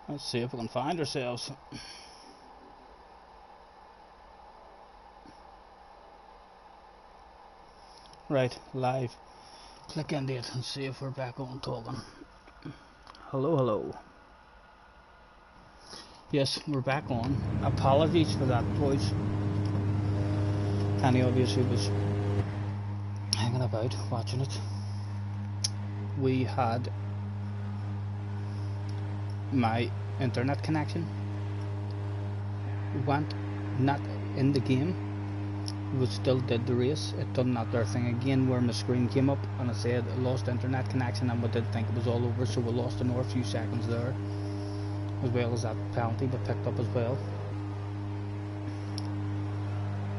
Let's see if we can find ourselves. Right, live. Click into it and see if we're back on talking. Hello, hello. Yes, we're back on. Apologies for that voice. Kenny obviously was hanging about watching it. We had my internet connection went not in the game. We still did the race. It done that there thing again where my screen came up and it said lost internet connection, and we did think it was all over, so we lost another few seconds there, as well as that penalty we picked up as well.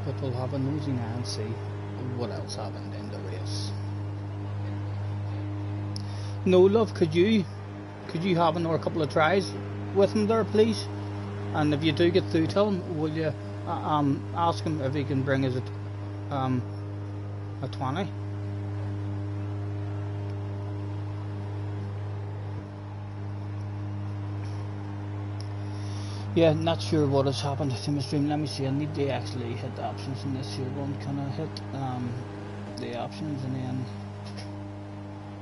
But we'll have a nosy now and see what else happened in the race. No, love, could you have another couple of tries with him there, please? And if you do get through to him, will you ask him if he can bring us a 20? Yeah, not sure what has happened to my stream. Let me see, I need to actually hit the options in this here one. Can I hit the options and then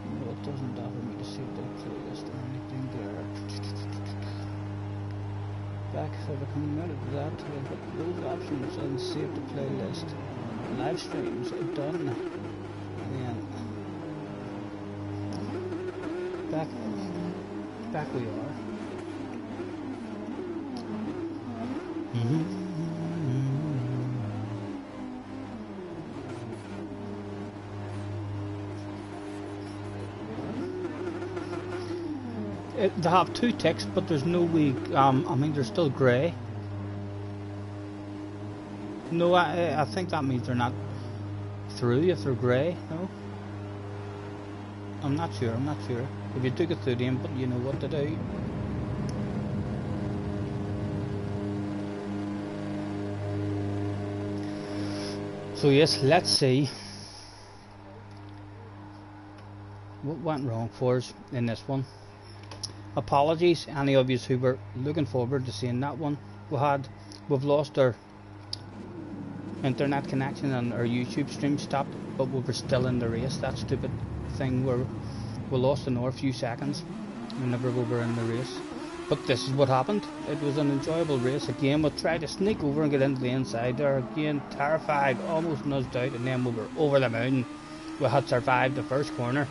no, it doesn't offer me to see the playlist or anything there. Back if I come out of that, I've got those options and save the playlist. Live streams done. And then back we are. They have two ticks, but there's no way. I mean, they're still grey. No, I think that means they're not through if they're grey. No, I'm not sure. If you do get through them, but you know what to do. So yes, let's see what went wrong for us in this one. Apologies, any of you who were looking forward to seeing that one. We've lost our internet connection and our YouTube stream stopped, but we were still in the race. That stupid thing where we lost another few seconds whenever we were in the race. But this is what happened. It was an enjoyable race again. We tried to sneak over and get into the inside there again, terrified, almost nudged out, and then we were over the moon. We had survived the first corner,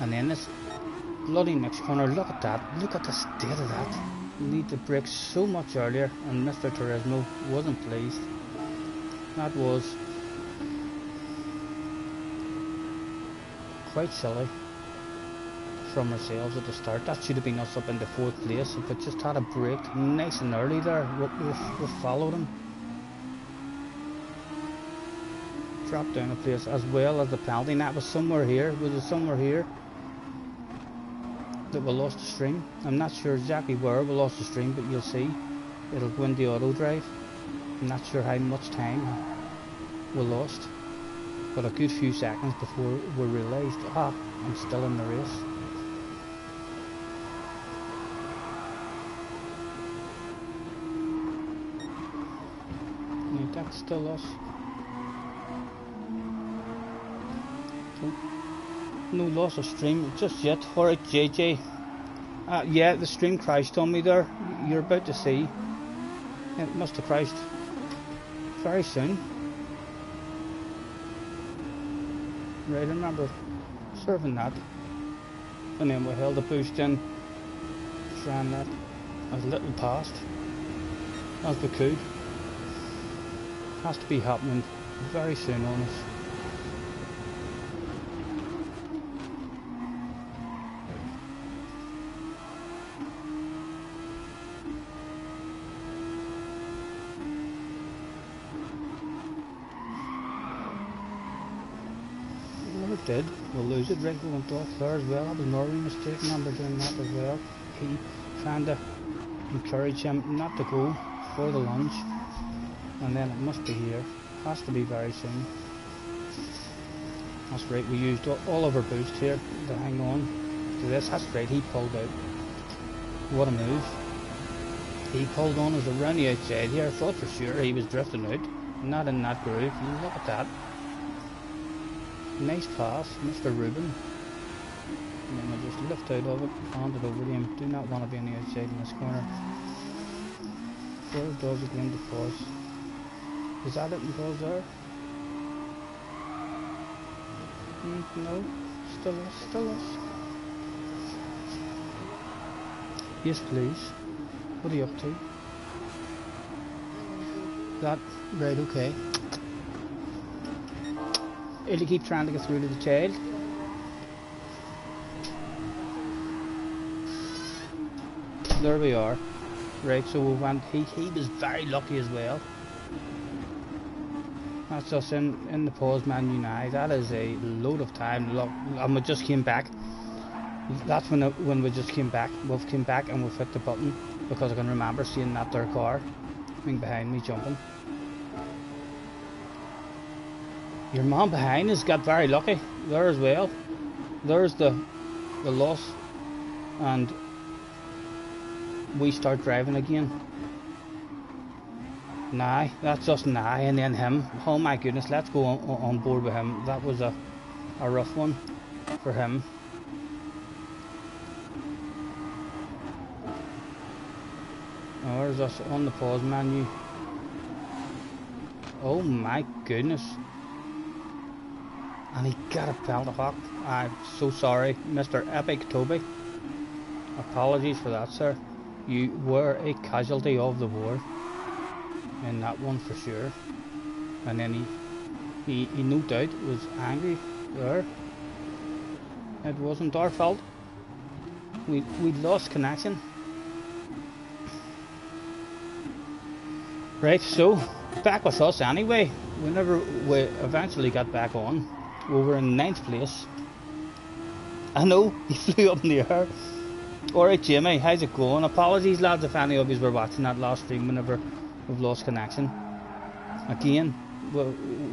and then this bloody next corner. Look at that, look at the state of that. You need to brake so much earlier, and Mr. Turismo wasn't pleased. That was quite silly from ourselves at the start. That should have been us up in the 4th place. If it just had a break nice and early there, we followed him. Dropped down a place, as well as the penalty. And that was somewhere here. Was it somewhere here that we lost the stream? I'm not sure exactly where we lost the stream, but you'll see it'll go into auto drive. I'm not sure how much time we lost, but a good few seconds before we realised, I'm still in the race. Yeah, that's still us. So, no loss of stream just yet. Alright, JJ. Yeah, the stream crashed on me there. You're about to see. It must have crashed very soon. Right, I remember serving that. And then we held the boost in. Trying that as little past as we could. Has to be happening very soon on us. Did we'll lose it. Right, we went off there as well. That was another mistake. Remember doing that as well. He trying to encourage him not to go for the lunge, and then it must be here. Has to be very soon. That's right. We used all of our boost here to hang on to this. That's right. He pulled out. What a move. He pulled on us around the outside here. I thought for sure he was drifting out. Not in that groove. Look at that. Nice pass, Mr. Rubin. And then we'll just lift out of it, hand it over to him. Do not want to be on the outside in this corner. There does again to pause. Is that it and pause there? No, still is. Yes please. What are you up to? That, right, okay. It'll keep trying to get through to the child. There we are. Right, so we went, he was very lucky as well. That's us in the pause menu now. That is a load of time. Look, and we just came back. That's when we just came back. We've came back and we've hit the button because I can remember seeing that there car coming behind me jumping. Your man behind has got very lucky there as well. There's the loss, and we start driving again. Nah, that's just nah, and then him. Oh my goodness, let's go on board with him. That was a rough one for him. Oh, there's us on the pause menu. Oh my goodness. And he got a penalty hawk. I'm so sorry, Mr. Epic Toby. Apologies for that, sir. You were a casualty of the war. In that one for sure. And then he no doubt was angry there. It wasn't our fault. We lost connection. Right, so back with us anyway. Whenever we eventually got back on, we were in 9th place. I know, he flew up in the air. Alright Jimmy, how's it going? Apologies lads if any of you were watching that last stream whenever we've lost connection. Again,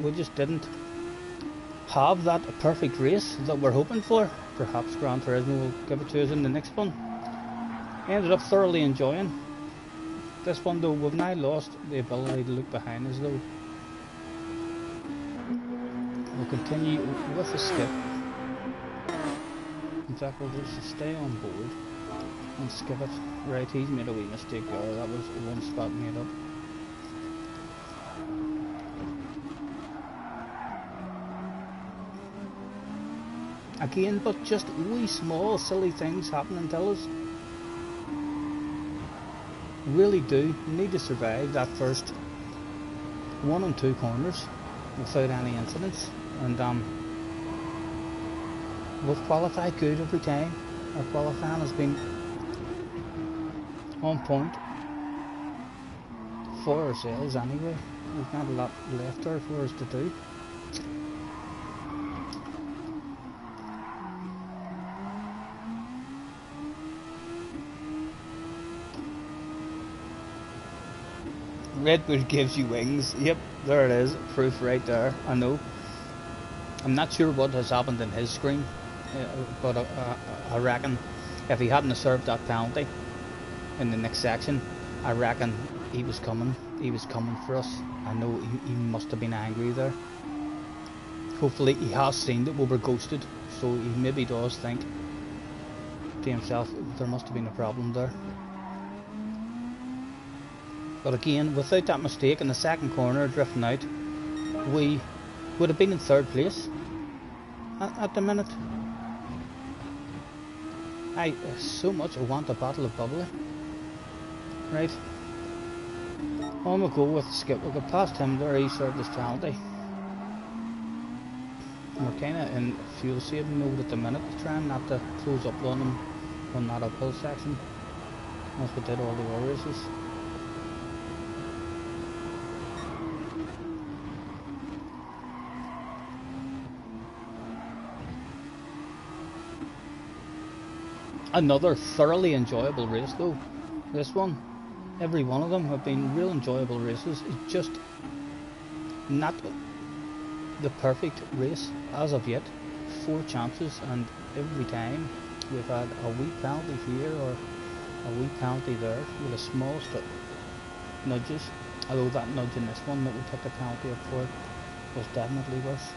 we just didn't have that perfect race that we're hoping for. Perhaps Gran Turismo will give it to us in the next one. Ended up thoroughly enjoying this one though. We've now lost the ability to look behind us though. We'll continue with the skip. In fact, we'll just stay on board and skip it. Right, he's made a wee mistake there. That was one spot made up. Again, but just wee small silly things happening to us. Really do need to survive that first 1 and 2 corners without any incidents, and we've qualified good every time. Our qualifying has been on point for ourselves anyway. We've got a lot left there for us to do. Red Bull gives you wings. Yep, there it is. Proof right there. I know. I'm not sure what has happened in his screen, but I reckon if he hadn't served that penalty in the next section, I reckon he was coming. He was coming for us. I know he must have been angry there. Hopefully he has seen that we were ghosted, so he maybe does think to himself there must have been a problem there. But again, without that mistake in the second corner drifting out, we would have been in 3rd place at the minute. I so much want a bottle of bubbly. Right. On we go with the skip. We'll get past him there. He served his penalty. We're kind of in fuel saving mode at the minute, trying not to close up on him on that uphill section as we did all the other races. Another thoroughly enjoyable race though. This one, every one of them have been real enjoyable races. It's just not the perfect race as of yet. 4 chances and every time we've had a wee penalty here or A wee penalty there with a small nudges. Although that nudge in this one that we took the penalty up for was definitely worse.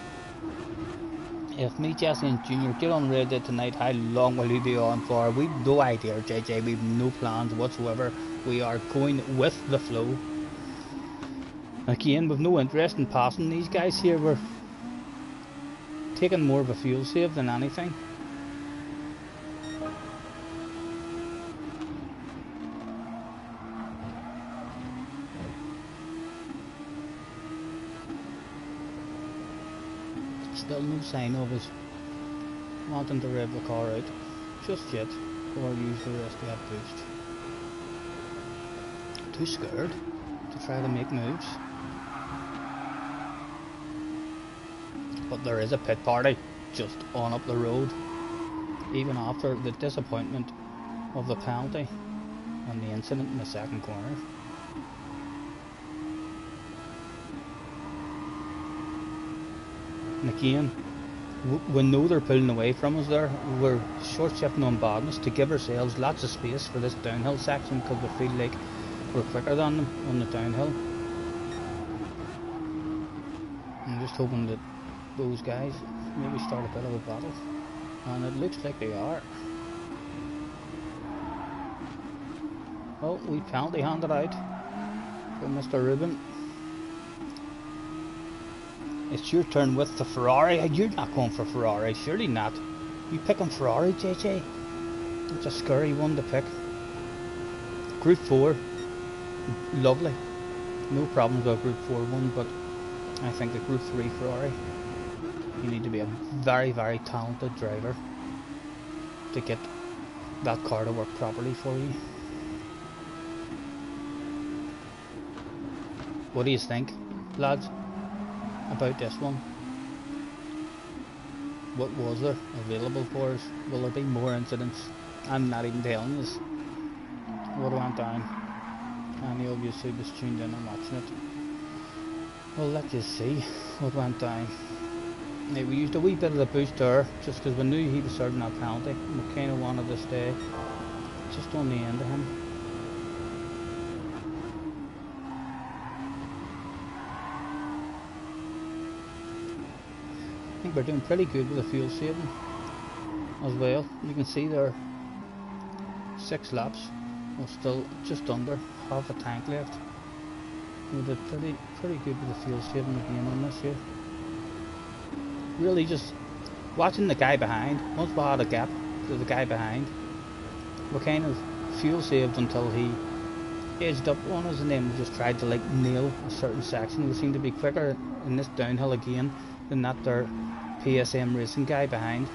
If me, Jesse and Junior get on radio tonight, how long will you be on for? We've no idea, JJ. We've no plans whatsoever. We are going with the flow. Again, we've no interest in passing these guys here. We're taking more of a fuel save than anything. Still no sign of us wanting to rev the car out just yet, or use the rest of that boost. Too scared to try to make moves. But there is a pit party just on up the road, even after the disappointment of the penalty and the incident in the second corner. And again, we know they're pulling away from us there. We're short shifting on badness to give ourselves lots of space for this downhill section, because we feel like we're quicker than them on the downhill. I'm just hoping that those guys maybe start a bit of a battle, and it looks like they are. Oh, we penalty handed out for Mr. Rubin. It's your turn with the Ferrari. You're not going for Ferrari, surely not. You picking Ferrari, JJ? It's a scary one to pick. Group 4, lovely. No problems with Group 4 one, but I think the Group 3 Ferrari, you need to be a very, very talented driver to get that car to work properly for you. What do you think, lads, about this one? What was there available for us? Will there be more incidents? I'm not even telling us what went down. And he obviously was tuned in and watching it. Well, let's just see what went down. Now, we used a wee bit of the boost there just because we knew he was serving that penalty. We kind of wanted to stay just on the end of him. I think we're doing pretty good with the fuel saving as well. You can see there 6 laps. We're still just under half a tank left. We did pretty good with the fuel saving again on this here. Really just watching the guy behind. Once we had a gap to the guy behind, we kind of fuel saved until he edged up on us, and then we just tried to like nail a certain section. We seem to be quicker in this downhill again than that there PSM racing guy behind,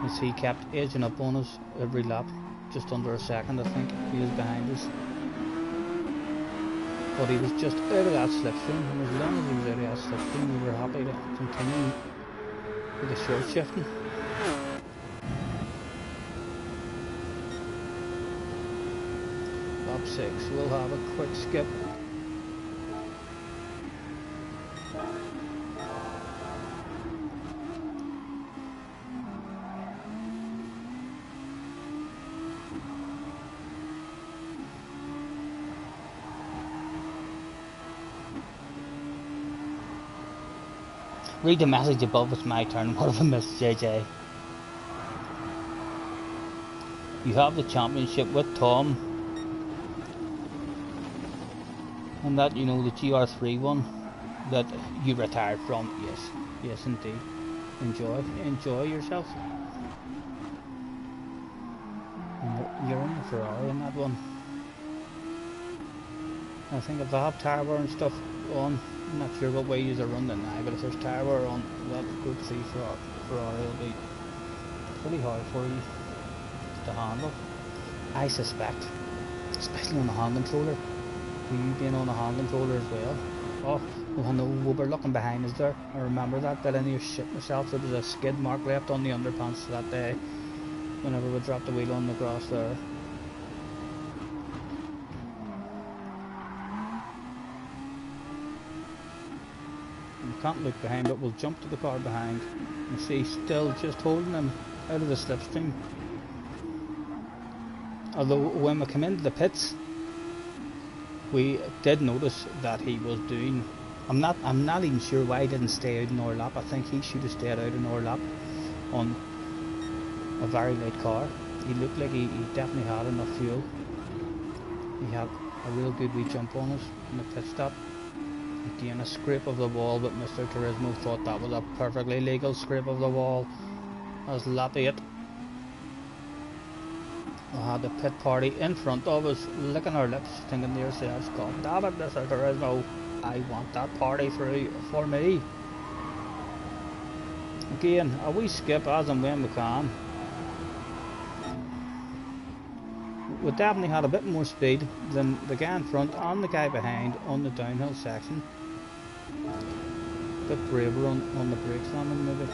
as he kept edging up on us every lap. Just under a second I think he was behind us, but he was just out of that slipstream, and as long as he was out of that slipstream we were happy to continue with the short shifting. Lap 6, we'll have a quick skip. Read the message above, it's my turn. What have I missed, JJ? You have the championship with Tom. And that, you know, the GR3 one that you retired from. Yes indeed. Enjoy yourself. You're in the Ferrari in that one. I think if they have tire wear and stuff on, I'm not sure what way you are running now, but if there's tire wear on, that Group 3 Ferrari will be pretty hard for you to handle, I suspect, especially on the hand controller. You being on the hand controller as well. Oh, I know we were looking behind us there. I remember that I near shit myself. There was a skid mark left on the underpants that day whenever we dropped the wheel on the grass there. We can't look behind, but we'll jump to the car behind and see, still just holding him out of the slipstream. Although when we came into the pits, we did notice that he was doing. I'm not even sure why he didn't stay out in our lap. I think he should have stayed out in our lap on a very light car. He looked like he definitely had enough fuel. He had a real good wee jump on us in the pit stop. Again, a scrape of the wall, but Mr. Turismo thought that was a perfectly legal scrape of the wall. As lap 8. We had the pit party in front of us, licking our lips, thinking to ourselves, God damn it, Mr. Turismo, I want that party for me. Again, a wee skip as and when we can. We definitely had a bit more speed than the guy in front and the guy behind on the downhill section. A bit braver on the brakes on them maybe.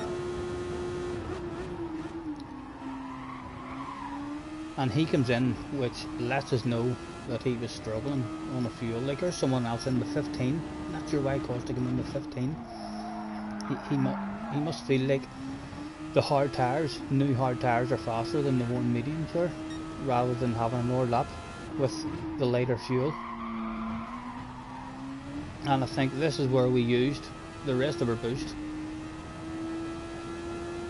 And he comes in, which lets us know that he was struggling on the fuel. Like there's someone else in the 15. Not sure why Costa came in the 15. He must feel like the hard tyres, new hard tyres, are faster than the one mediums were, rather than having an more lap with the lighter fuel. And I think this is where we used the rest of our boost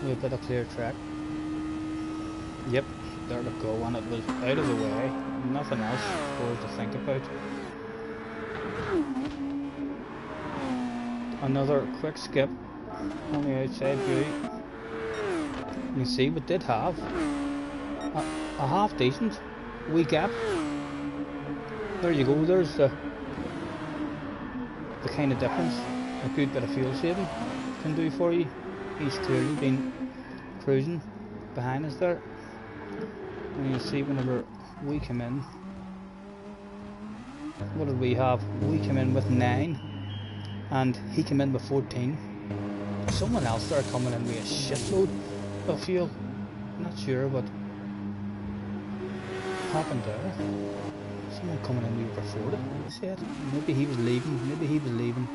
with a bit of clear track. Yep, there we go, and it was out of the way, nothing else for us to think about. Another quick skip on the outside view. You can see we did have a half decent wee gap. There you go, there's the kind of difference a good bit of fuel saving can do for you. He's clearly been cruising behind us there. And you see whenever we come in, what did we have? We came in with 9 and he came in with 14. Someone else there coming in with a shitload of fuel. Not sure what happened there. Someone coming in with over 40, he said. Maybe he was leaving.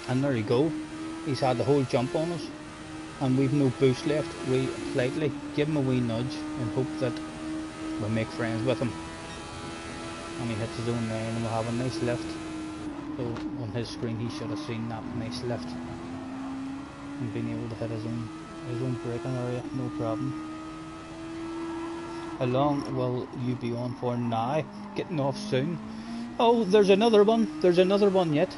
And there you go. He's had the whole jump on us. And we've no boost left. We politely give him a wee nudge and hope that we'll make friends with him. And he hits his own line and we'll have a nice lift. So on his screen he should have seen that nice lift. And being able to hit his own braking area, no problem. How long will you be on for now? Getting off soon. Oh, there's another one. There's another one yet.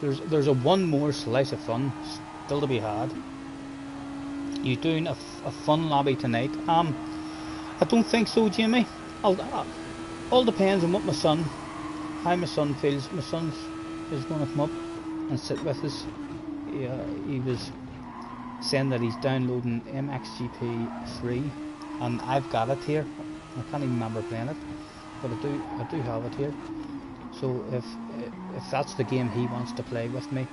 There's a one more slice of fun still to be had. You doing a fun lobby tonight? I don't think so, Jamie. All depends on what how my son feels. My son is going to come up and sit with us. He was saying that he's downloading MXGP 3, and I've got it here. I can't even remember playing it, but I do have it here. So if that's the game he wants to play with me,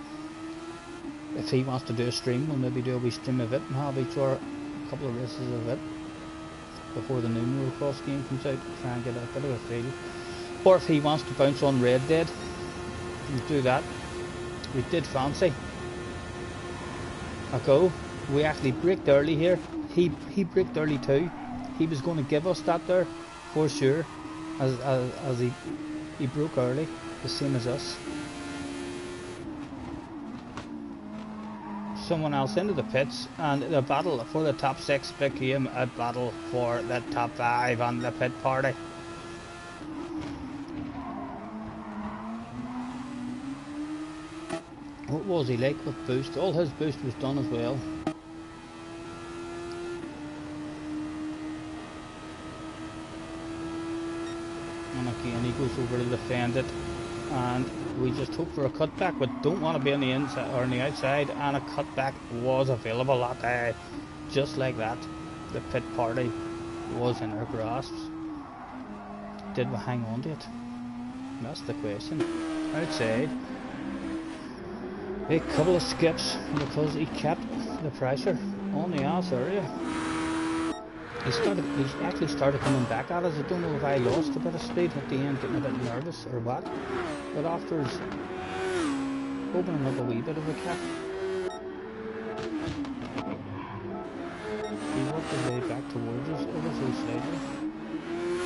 if he wants to do a stream, we'll maybe do a wee stream of it and have each or a couple of races of it before the new motocross game comes out, try and get a bit of a feel. Or if he wants to bounce on Red Dead, we'll do that. We did fancy a go. We actually braked early here. He braked early too. He was going to give us that there for sure, as he broke early, the same as us. Someone else into the pits, and the battle for the top 6 became a battle for the top 5 on the pit party. What was he like with boost? All his boost was done as well. And again he goes over to defend it, and we just hope for a cutback, but don't want to be on the inside or on the outside, and a cutback was available that day. Just like that, the pit party was in our grasps. Did we hang on to it? That's the question. Outside, a couple of skips because he kept the pressure on the ass area. He actually started coming back at us. I don't know if I lost a bit of speed at the end, getting a bit nervous or what, but afterwards opening up a wee bit of a cap, he worked his way back towards us ever so slightly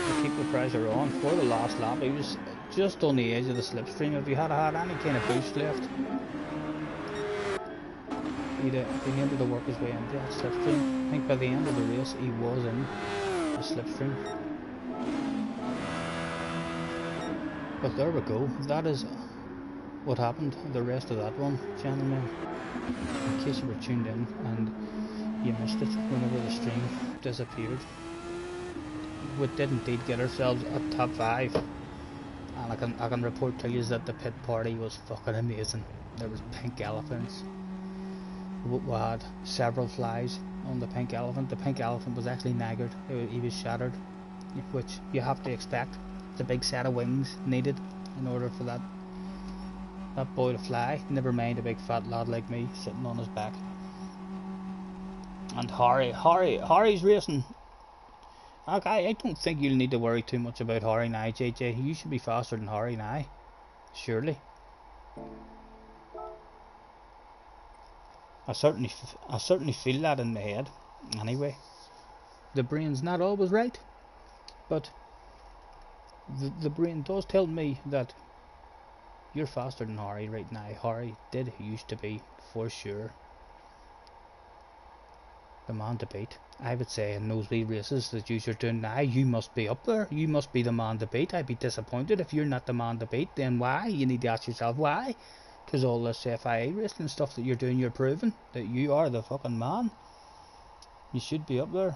to keep the pressure on for the last lap. He was just on the edge of the slipstream. If he had had any kind of boost left, he'd been able to work his way into that slipstream. I think by the end of the race he was in the slipstream. But there we go. That is what happened the rest of that one, gentlemen. In case you were tuned in and you missed it whenever the stream disappeared. We did indeed get ourselves a top 5, and I can report to you that the pit party was fucking amazing. There was pink elephants. We had several flies on the pink elephant. The pink elephant was actually knackered. He was shattered, which you have to expect. It's a big set of wings needed in order for that boy to fly. Never mind a big fat lad like me sitting on his back. And Harry's racing. Okay, I don't think you'll need to worry too much about Harry now, JJ. You should be faster than Harry now, surely. I certainly feel that in my head. Anyway, the brain's not always right, but the brain does tell me that you're faster than Harry right now. Harry did used to be, for sure, the man to beat. I would say in those wee races that you're doing now, you must be up there. You must be the man to beat. I'd be disappointed if you're not the man to beat. Then why? You need to ask yourself why. Because all this FIA racing stuff that you're doing, you're proving that you are the fucking man. You should be up there.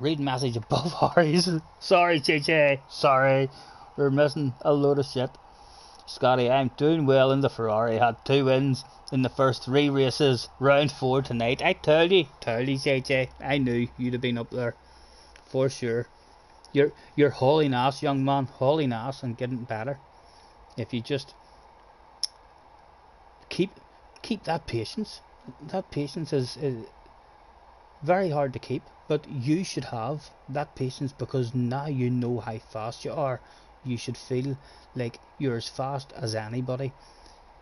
Read message above Harry's. Sorry, JJ. Sorry. We're missing a load of shit. Scotty, I'm doing well in the Ferrari. Had 2 wins in the first 3 races. Round 4 tonight. I told you, JJ. I knew you'd have been up there. For sure. You're hauling ass, young man. Hauling ass and getting better. If you just keep that patience. That patience is very hard to keep. But you should have that patience because now you know how fast you are. You should feel like you're as fast as anybody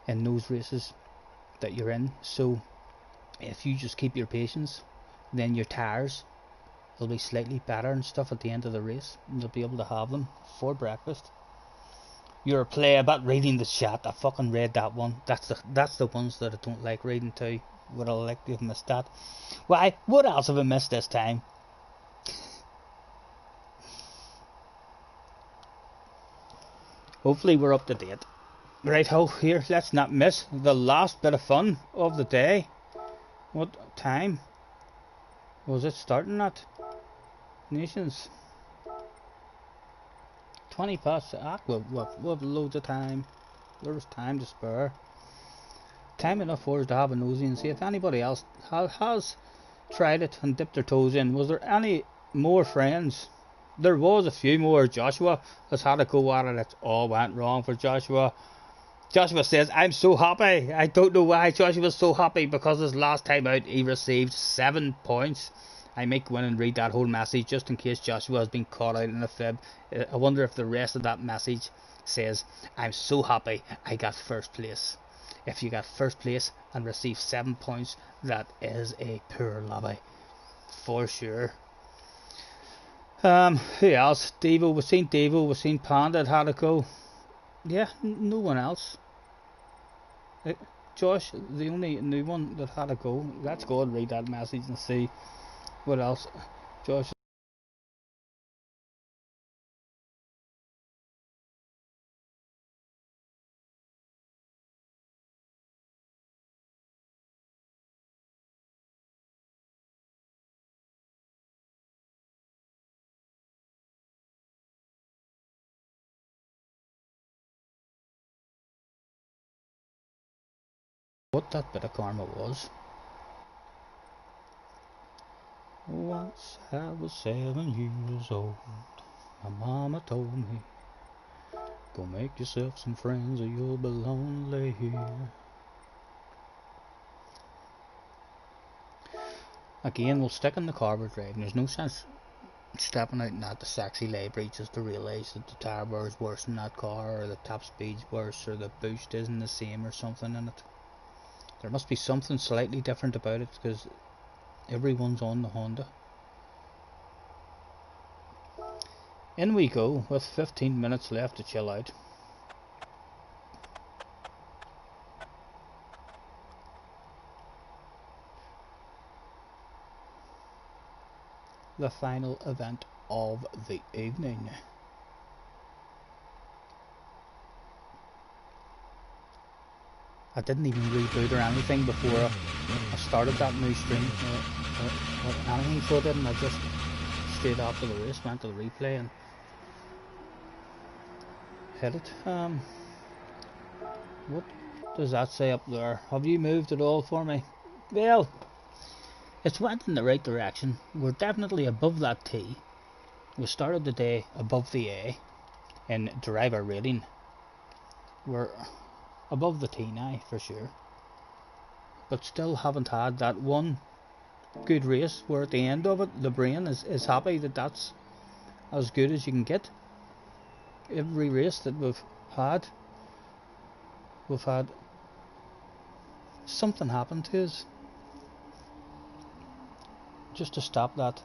in those races that you're in. So if you just keep your patience, then your tires will be slightly better and stuff at the end of the race. You'll be able to have them for breakfast. You're a player about reading the chat. I fucking read that one. That's the ones that I don't like reading too. Would I like to have missed that? Why? What else have I missed this time? Hopefully we're up to date. Right ho, here, let's not miss the last bit of fun of the day. What time was it starting at? Nations. 20 past. We've loads of time. There's time to spare. Time enough for us to have a nosy and see if anybody else has tried it and dipped their toes in. Was there any more friends? There was a few more. Joshua has had a go at it. It all went wrong for Joshua. Joshua says, I'm so happy. I don't know why Joshua's so happy, because his last time out he received 7 points. I might go in and read that whole message just in case Joshua has been caught out in a fib. I wonder if the rest of that message says, I'm so happy I got first place. If you got first place and received 7 points, that is a poor lobby. For sure. Who else? Devo, we've seen Devo, we've seen Panda had a go. Yeah, no one else. Josh, the only new one that had a go. Let's go and read that message and see what else. Josh. What that bit of karma was. Once I was 7 years old, my mama told me, go make yourself some friends or you'll be lonely here. Again, we'll stick in the carpet driving. There's no sense stepping out in that the sexy lay breaches to realise that the tire wear is worse in that car, or the top speed's worse, or the boost isn't the same or something in it. There must be something slightly different about it, because Everyone's on the Honda. In we go with 15 minutes left to chill out. The final event of the evening. I didn't even reboot or anything before I started that new stream or anything, so I didn't. I just straight after the race went to the replay and hit it. What does that say up there? Have you moved at all for me? Well, it's went in the right direction. We're definitely above that T. We started the day above the A in driver rating. We're above the T now for sure, but still haven't had that one good race where at the end of it the brain is happy that that's as good as you can get. Every race that we've had something happen to us just to stop that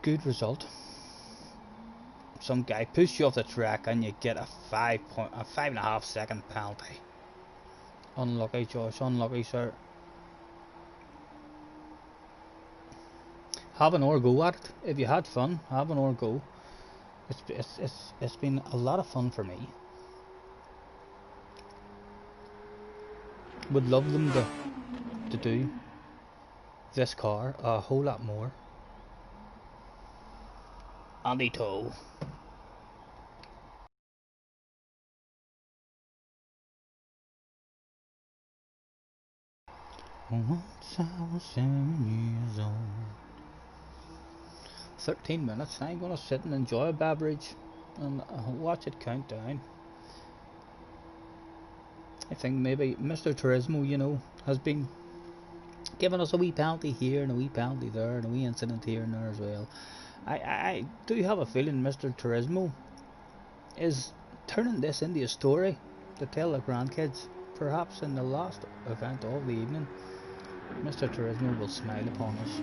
good result. Some guy pushed you off the track and you get a 5.5 second penalty. Unlucky, Josh. Unlucky, sir. Have an or go at it. If you had fun, have an or go. It's been a lot of fun for me. Would love them to do this car a whole lot more. Andy Tow. Once I was 7 years old. 13 minutes. I'm gonna sit and enjoy a beverage and watch it count down. I think maybe Mr. Turismo, you know, has been giving us a wee penalty here and a wee penalty there and a wee incident here and there as well. I do have a feeling Mr. Turismo is turning this into a story to tell the grandkids. Perhaps in the last event of the evening, Mr. Turismo will smile upon us.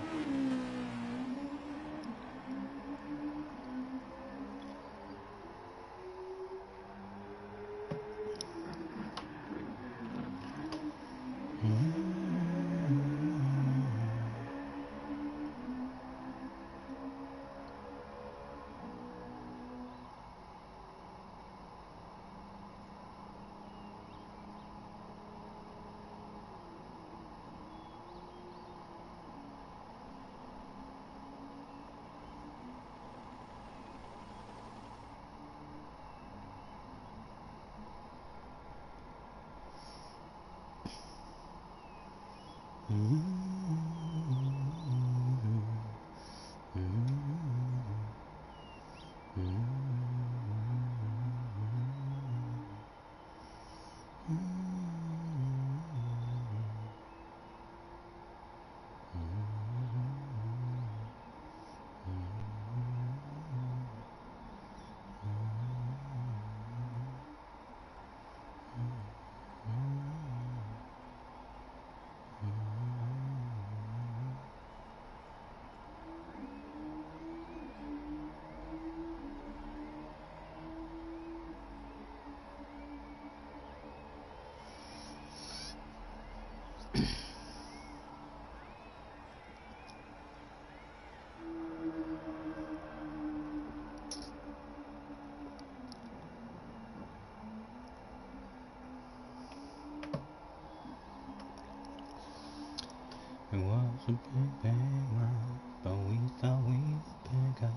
It was a big bang world, but we thought we were bigger.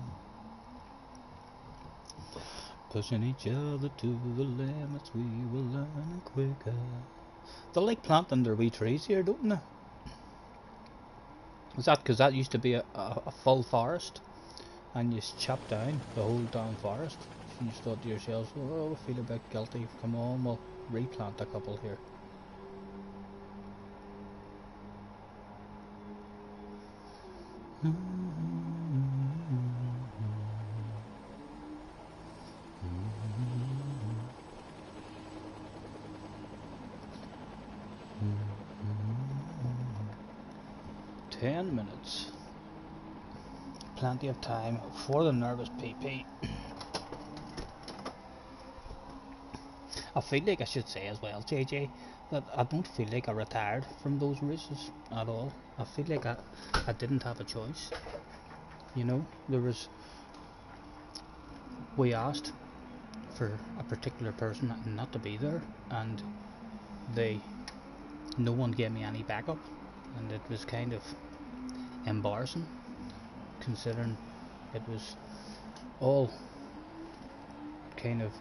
Pushing each other to the limits, we were learning quicker. They like planting their wee trees here, don't they? Is that because that used to be a full forest and you chopped down the whole damn forest? You just thought to yourselves, oh, I feel a bit guilty, come on, we'll replant a couple here. 10 minutes. Plenty of time for the nervous PP. I feel like I should say as well, JJ, that I don't feel like I retired from those races at all. I feel like I didn't have a choice. You know, we asked for a particular person not to be there, and no one gave me any backup, and it was kind of embarrassing, considering it was all kind of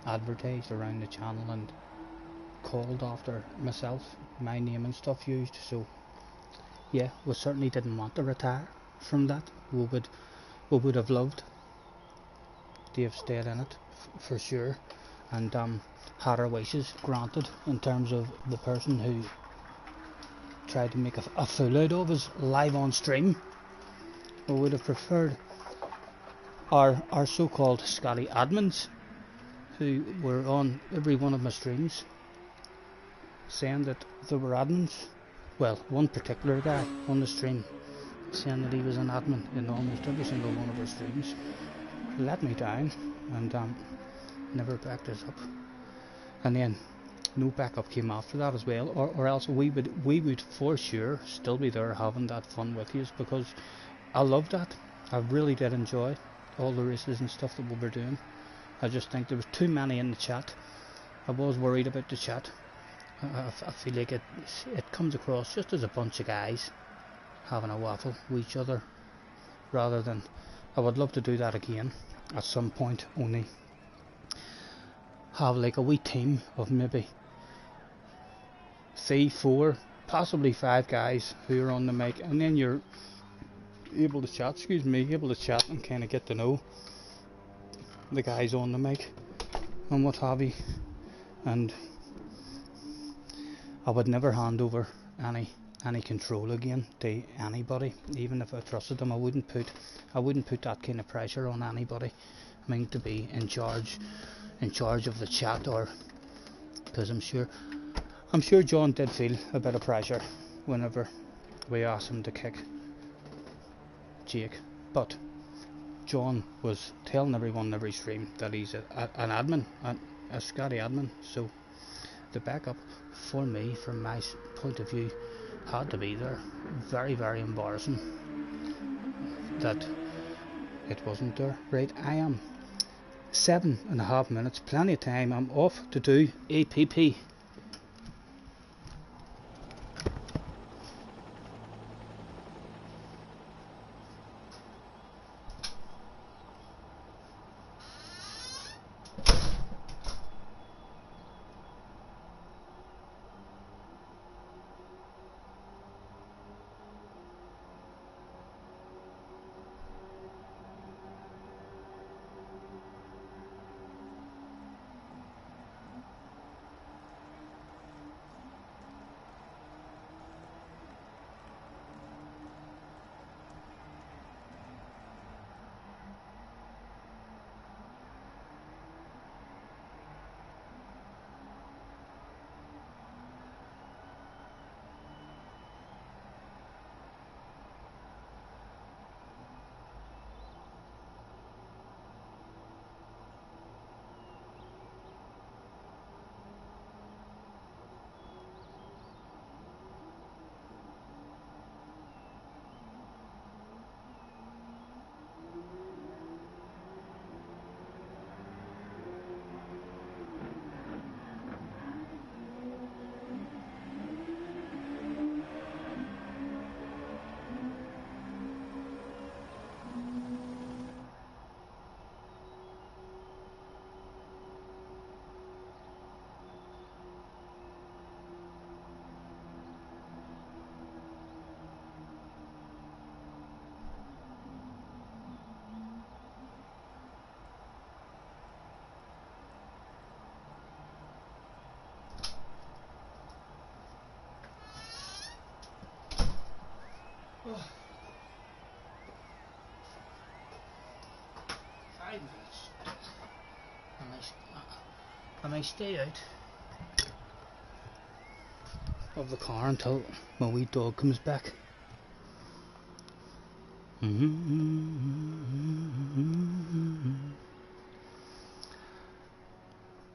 advertised around the channel and called after myself, my name and stuff used. So yeah, we certainly didn't want to retire from that. We would have loved to have stayed in it for sure, and had our wishes granted in terms of the person who tried to make a fool out of us live on stream. We would have preferred our so-called Scotty admins who were on every one of my streams saying that they were admins. Well, one particular guy on the stream saying that he was an admin in almost every single one of our streams let me down, and never backed us up. And then no backup came after that as well, or else we would for sure still be there having that fun with you, because I loved that. I really did enjoy all the races and stuff that we were doing. I just think there was too many in the chat. I was worried about the chat. I feel like it comes across just as a bunch of guys having a waffle with each other, rather than, I would love to do that again at some point, only have like a wee team of maybe 3, 4, possibly 5 guys who are on the mic, and then you're able to chat, and kind of get to know the guys on the mic and what have you. And I would never hand over any control again to anybody. Even if I trusted them, I wouldn't put that kind of pressure on anybody. I mean, to be in charge of the chat, or because I'm sure John did feel a bit of pressure whenever we asked him to kick Jake, but John was telling everyone in every stream that he's an admin, a Scotty admin. So the backup for me, from my point of view, had to be there. Very, very embarrassing that it wasn't there. Right, I am 7.5 minutes, plenty of time. I'm off to do APP. Oh. 5 minutes. I may stay out of the car until my wee dog comes back.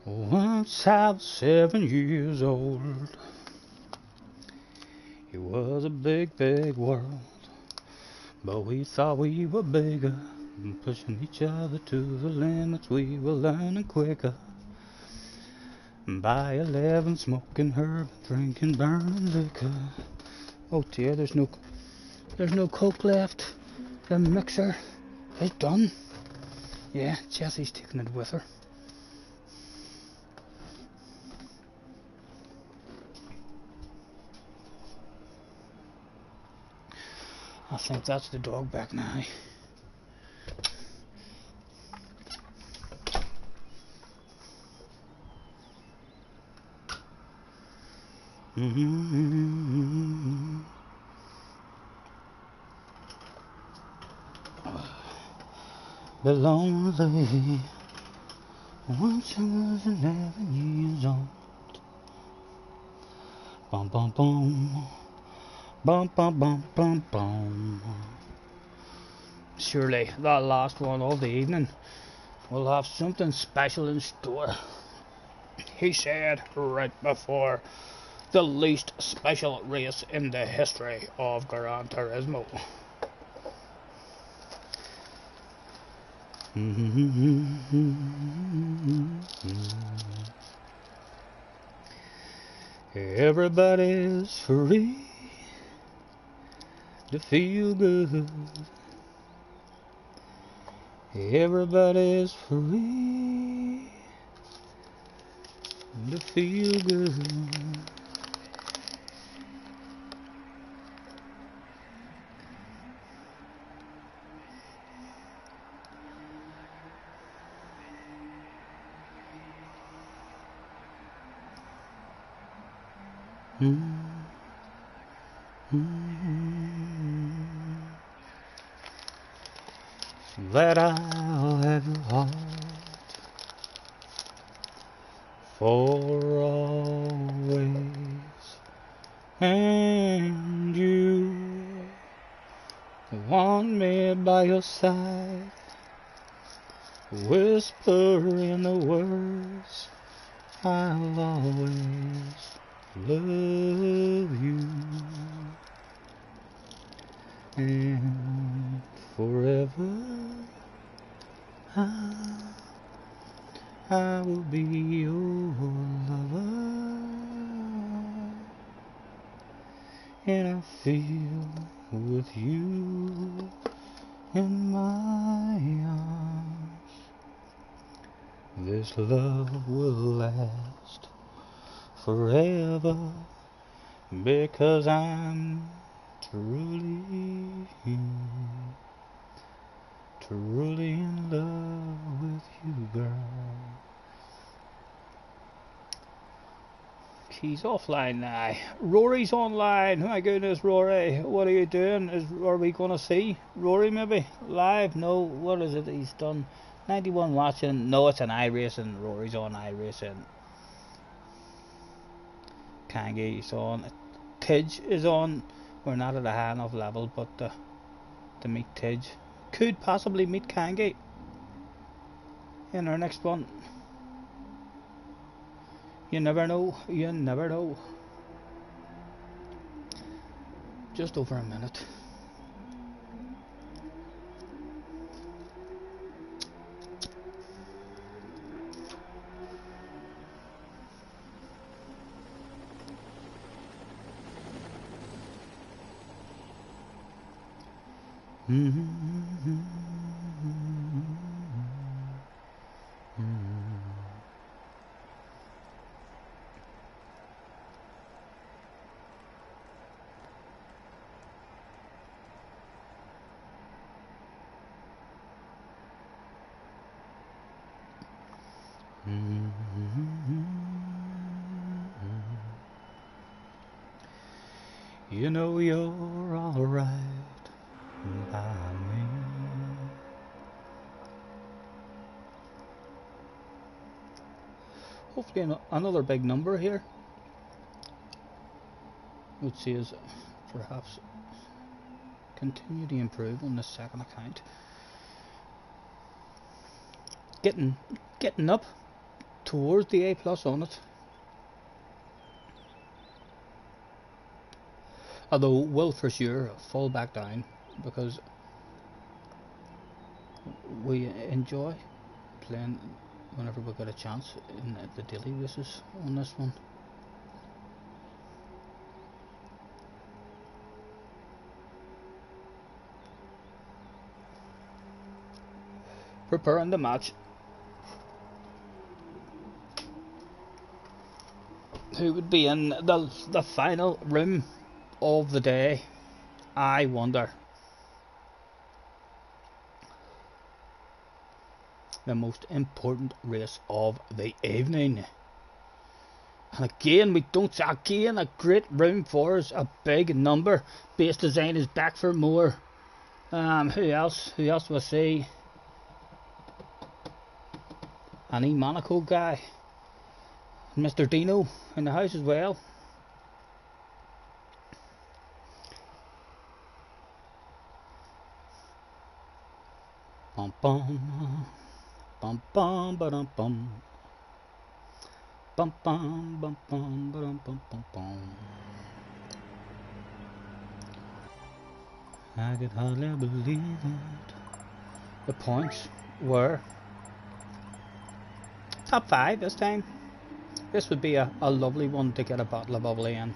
Once I was 7 years old. It was a big, big world, but we thought we were bigger, pushing each other to the limits. We were learning quicker. By 11, smoking herb, drinking burning liquor. Oh dear, there's no coke left. The mixer is done. Yeah, Jessie's taking it with her. I think that's the dog back now. But lonely, once I was 11 years old. Bum bum bum, bum bum bum bum bum. Surely that last one of the evening will have something special in store, he said right before the least special race in the history of Gran Turismo. Everybody's free to feel good. Everybody's free to feel good. That I'll have your heart for always, and you want me by your side, whispering the words, I'll always love you, and forever I will be your lover, and I feel with you in my arms, this love will last forever, because I'm truly in love with you, girl. She's offline now. Rory's online. Oh my goodness, Rory, what are you doing? Are we gonna see Rory maybe live? No, what is it he's done? 91 watching. No, it's an iRacing. Rory's on iRacing. Kangi's on. Tidge is on. We're not at a high enough level, but to meet Tidge. Could possibly meet Kangi in our next one. You never know. You never know. Just over a minute. You know you're alright by me. Hopefully another big number here, which is perhaps Continue to improve on the second account. Getting up towards the A plus on it. Although will for sure fall back down because we enjoy playing whenever we get a chance in the daily races on this one. Preparing the match. Who would be in the final room of the day? I wonder. The most important race of the evening. And again, we don't see again a great room for us, a big number. Base design is back for more. Who else? Who else will see? Any Monaco guy. Mr. Dino in the house as well. Bum bum bum bum bum bum bum bum bum bum bum bum bum. I could hardly believe it. The points were top 5 this time. This would be a lovely one to get a bottle of bubbly in.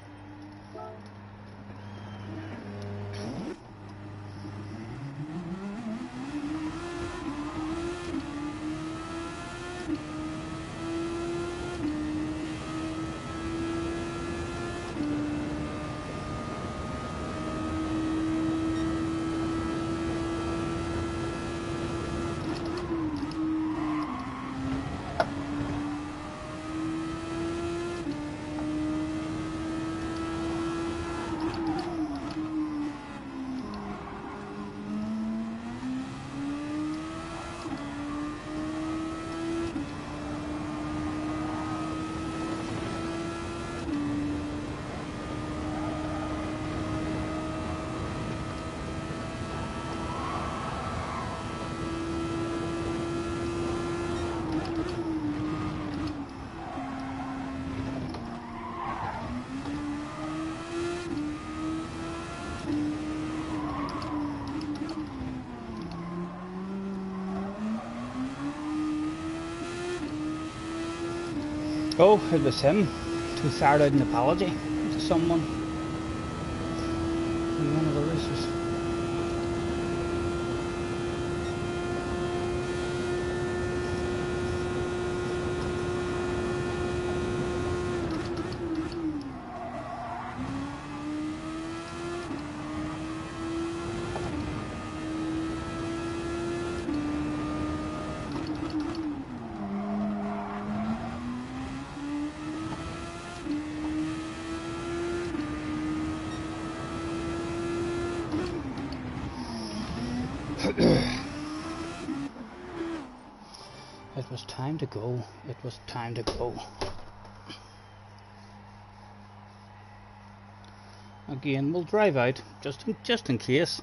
Oh, it was him who fired out an apology to someone in one of the races. It was time to go. It was time to go. Again, we'll drive out just in case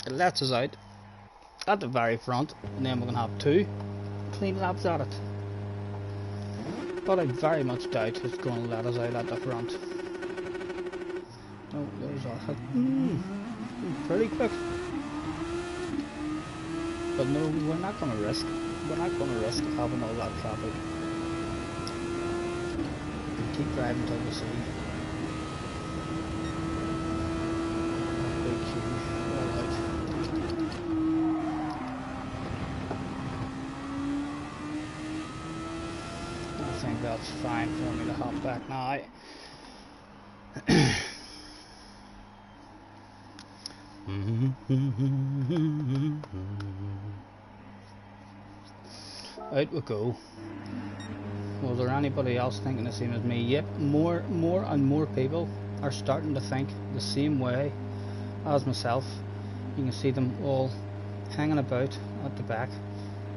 it lets us out at the very front, and then we're gonna have 2 clean laps at it. But I very much doubt it's going to let us out at the front. Oh, there's our hit. Pretty quick. But no, we're not going to risk. We're not going to risk having all that traffic. We keep driving till we see. Big queue. All out. I think that's fine for me to hop back now. Out we go. Was there anybody else thinking the same as me? Yep, more and more people are starting to think the same way as myself. You can see them all hanging about at the back.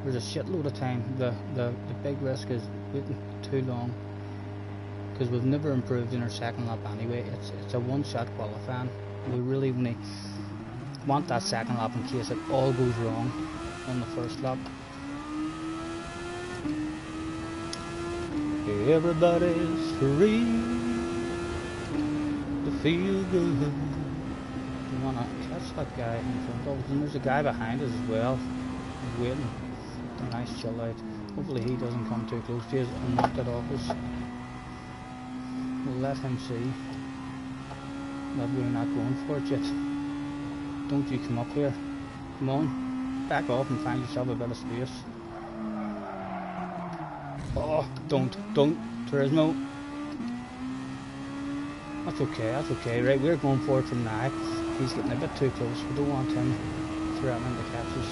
There's a shitload of time. The big risk is waiting too long because we've never improved in our second lap anyway. It's a one-shot qualifying. We really only want that second lap in case it all goes wrong on the first lap. Everybody's free to feel good. You wanna catch that guy in front of us, and there's a guy behind us as well. He's waiting. A nice chill out. Hopefully he doesn't come too close to us and knock it off us. We'll let him see that we're not going for it yet. Don't you come up here. Come on. Back off and find yourself a bit of space. Oh, don't, Turismo. That's okay, right, we're going for it from now. He's getting a bit too close, we don't want him threatening to catch us.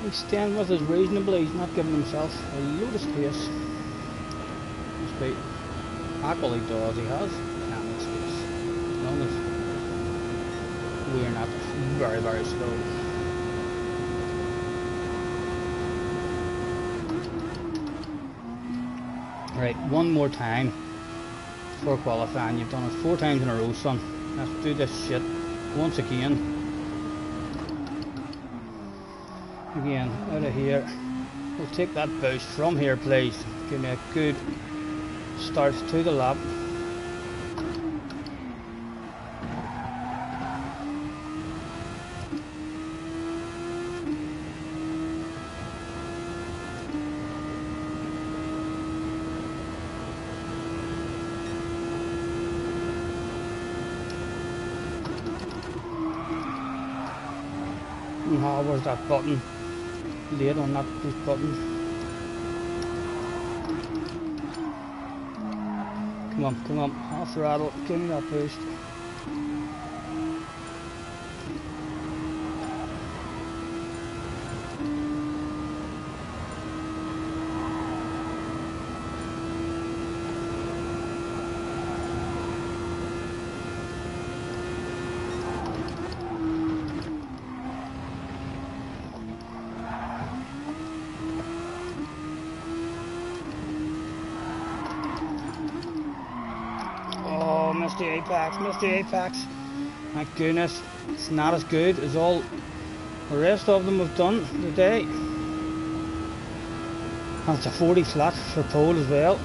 He's staying with us reasonably, he's not giving himself a load of space. Must be happily does he has plenty of space. As long as we're not very, very slow. Right, one more time for qualifying. You've done it 4 times in a row, son. Let's do this shit once again. Again, out of here. We'll take that boost from here, please. Give me a good start to the lap. Oh, where's that button? Late on that button. Come on, half throttle, give me that boost. Missed the apex. My goodness, it's not as good as all the rest of them have done today. And it's a 40 flat for pole as well.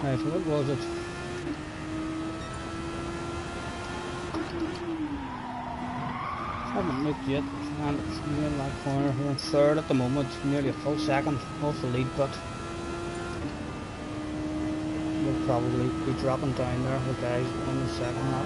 Right, what was it? Haven't looked yet, and it's near that corner. We're in third at the moment, nearly a full second off the lead, but we'll probably be dropping down there with guys on the second lap.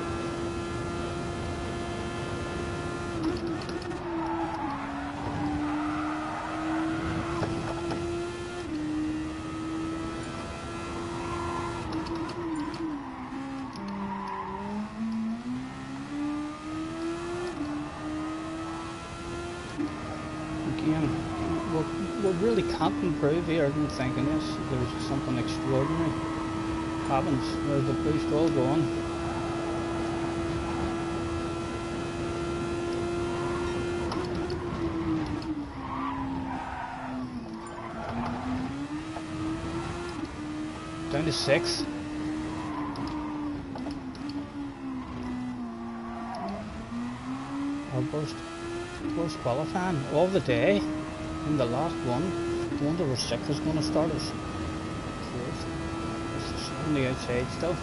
We really can't improve here, I don't think, unless there's something extraordinary happens. There's the boost all gone. Down to 6. Our worst qualifying of the day. In the last one, I wonder where 6 is going to start us. It's on the outside still.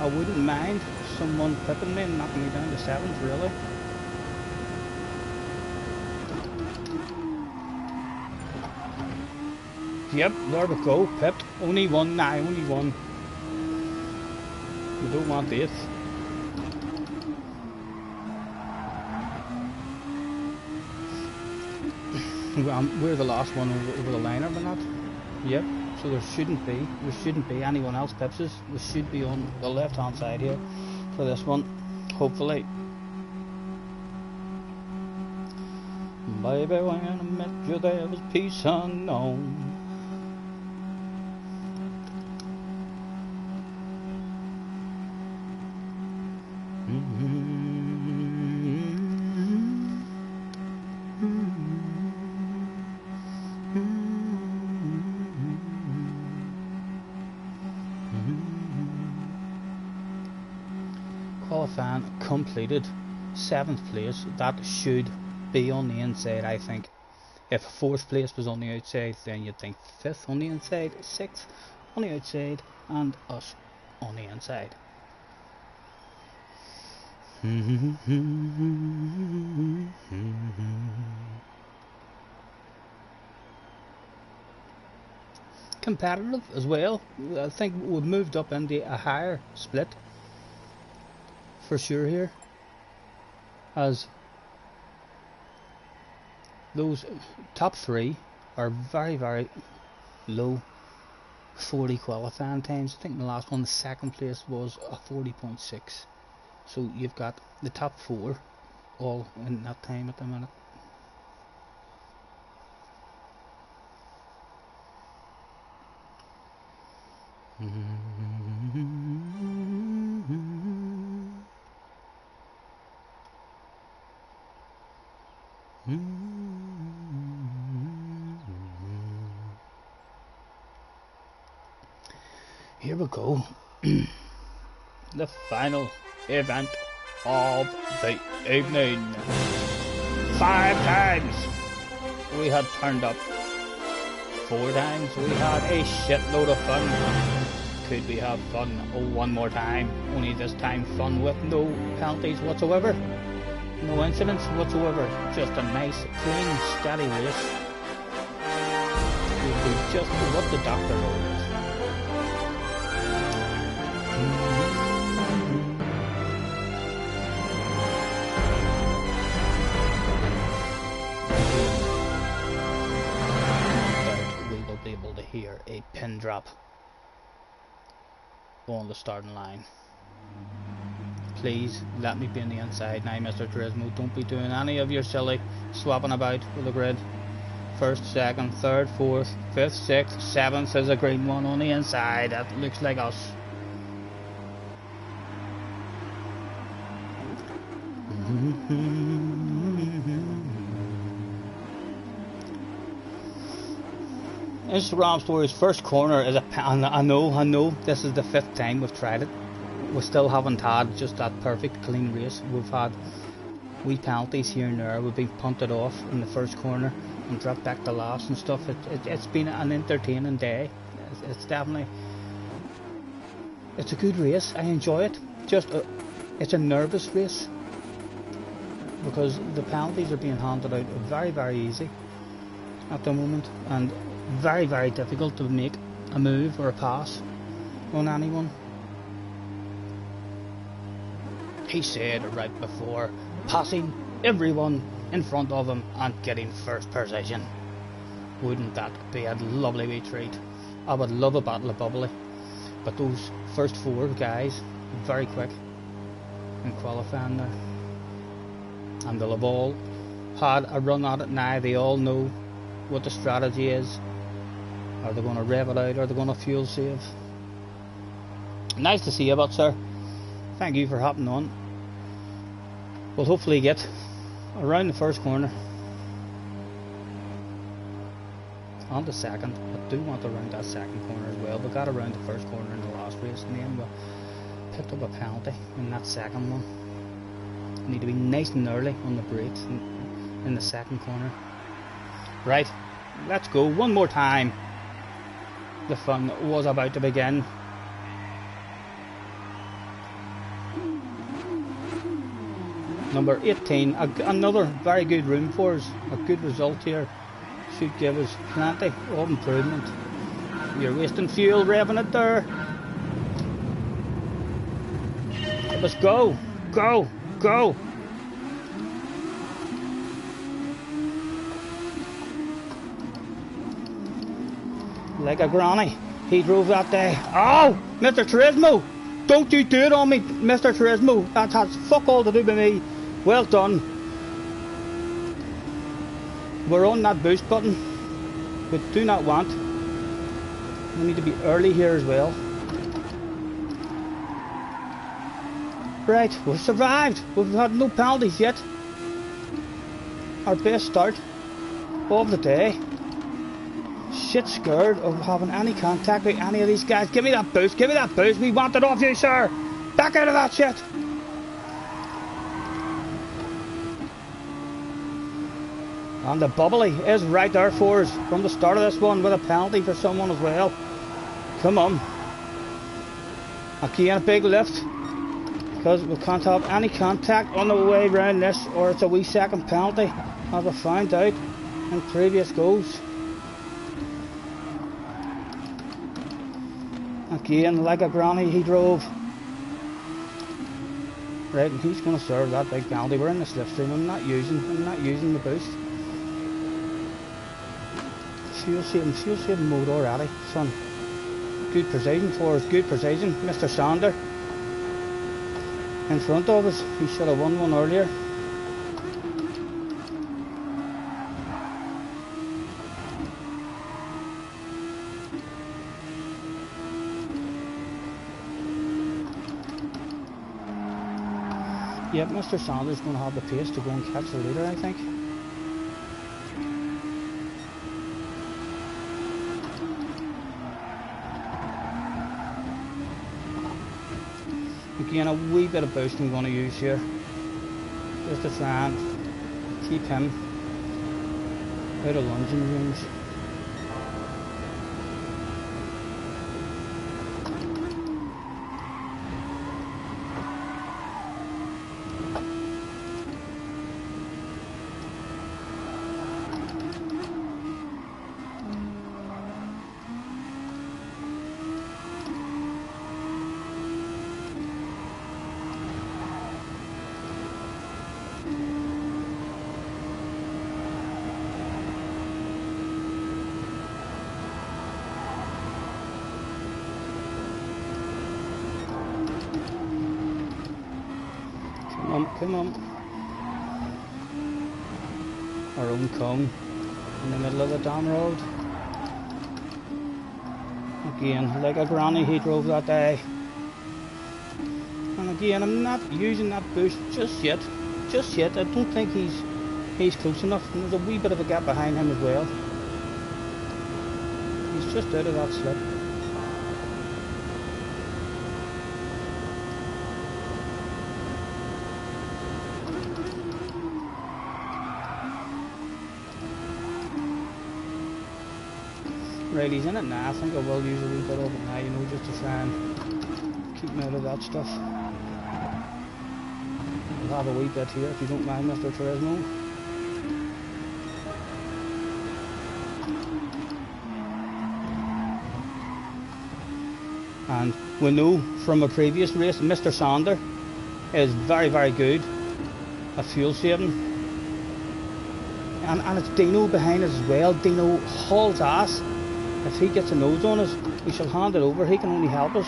I wouldn't mind someone pipping me and knocking me down to 7th, really. Yep, there we go, pipped. Only one now, only one. We don't want this. We're the last one over the line, are we not? Yep, so there shouldn't be anyone else pips us. We should be on the left hand side here for this one, hopefully. Baby, when I met you there was peace unknown. Qualifying completed, 7th place. That should be on the inside, I think. If 4th place was on the outside, then you'd think 5th on the inside, 6th on the outside, and us on the inside. Competitive as well. I think we've moved up into a higher split for sure here, as those top 3 are very, very low 40 qualifying times. I think the last one, the 2nd place, was a 40.6. So you've got the top 4 all in that time at the minute. Here we go. The final event of the evening. 5 times we had turned up. 4 times we had a shitload of fun. Could we have fun one more time? Only this time fun with no penalties whatsoever. No incidents whatsoever. Just a nice, clean, steady race. We'll do just what the doctor orders. We will be able to hear a pin drop on the starting line. Please let me be on the inside now, Mr. Turismo. Don't be doing any of your silly swapping about with the grid. 1st, 2nd, 3rd, 4th, 5th, 6th, 7th is a green one on the inside. That looks like us. Instagram stories, first corner is I know this is the 5th time we've tried it. We still haven't had just that perfect clean race. We've had wee penalties here and there. We've been punted off in the first corner and dropped back to last and stuff. It's been an entertaining day. It's definitely, it's a good race. I enjoy it. It's a nervous race because the penalties are being handed out very, very easy at the moment, and very, very difficult to make a move or a pass on anyone. He said right before, passing everyone in front of him and getting first position. Wouldn't that be a lovely wee treat? I would love a battle of bubbly, but those first 4 guys, very quick in qualifying there, and they'll have all had a run at it now. They all know what the strategy is. Are they going to rev it out? Are they going to fuel save? Nice to see you, but sir, thank you for hopping on. We'll hopefully get around the first corner and the 2nd. I do want to round that 2nd corner as well. We got around the first corner in the last race, and then we picked up a penalty in that 2nd one. We need to be nice and early on the brakes in the 2nd corner. Right, let's go one more time. The fun was about to begin. Number 18, another very good room for us. A good result here should give us plenty of improvement. You're wasting fuel revving it there. Let's go, go, go. Like a granny, he drove that day. Oh, Mr. Turismo, don't you do it on me, Mr. Turismo. That has fuck all to do with me. Well done. We're on that boost button. We do not want. We need to be early here as well. Right, we've survived. We've had no penalties yet. Our best start of the day. Shit scared of having any contact with any of these guys. Give me that boost, give me that boost. We want it off you, sir. Back out of that shit. And the bubbly is right there for us from the start of this one, with a penalty for someone as well. Come on. Again, a big lift, because we can't have any contact on the way around this, or it's a wee second penalty, as we found out in previous goals. Again, like a granny, he drove. Right, and he's going to serve that big penalty. We're in the slipstream. I'm not using the boost. Fuel saving mode already, son. Good precision for us, good precision. Mr. Sander in front of us. He should have won one earlier. Yep, Mr. Sanders going to have the pace to go and catch the leader, I think. Again, a wee bit of boost I'm going to use here, just to try and keep him out of lunging range. Come on. Our own comb in the middle of the damn road. Again, like a granny, he drove that day. And again, I'm not using that boost just yet. Just yet. I don't think he's close enough. And there's a wee bit of a gap behind him as well. He's just out of that slip. Right, he's in it now. I think I will use a wee bit of it now, you know, just to try and keep me out of that stuff. We'll have a wee bit here if you don't mind, Mr. Turismo. And we know from a previous race, Mr. Sander is very, very good at fuel saving. And it's Dino behind us as well. Dino hauls ass. If he gets a nose on us, we shall hand it over. He can only help us.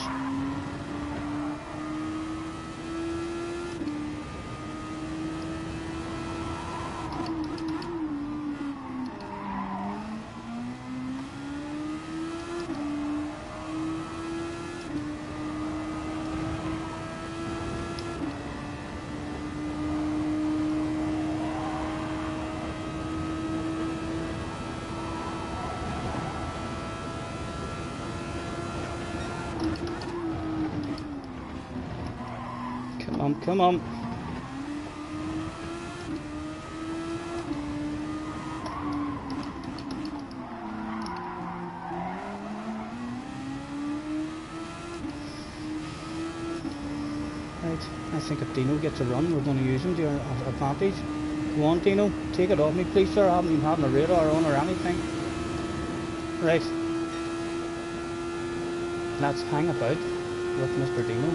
Come on. Right, I think if Dino gets a run, we're going to use him to our advantage. Go on, Tino, take it off me, please, sir. I haven't even had a radar on or anything. Right. Let's hang about with Mr. Dino.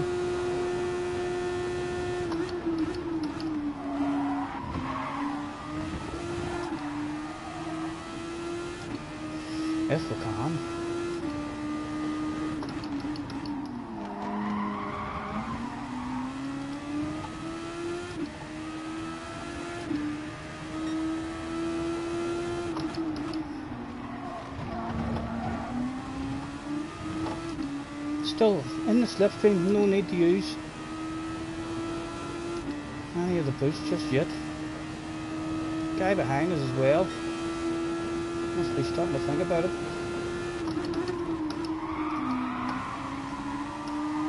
If we can. Still in the slipstream, no need to use any of the boost just yet. Guy behind us as well. Must be starting to think about it.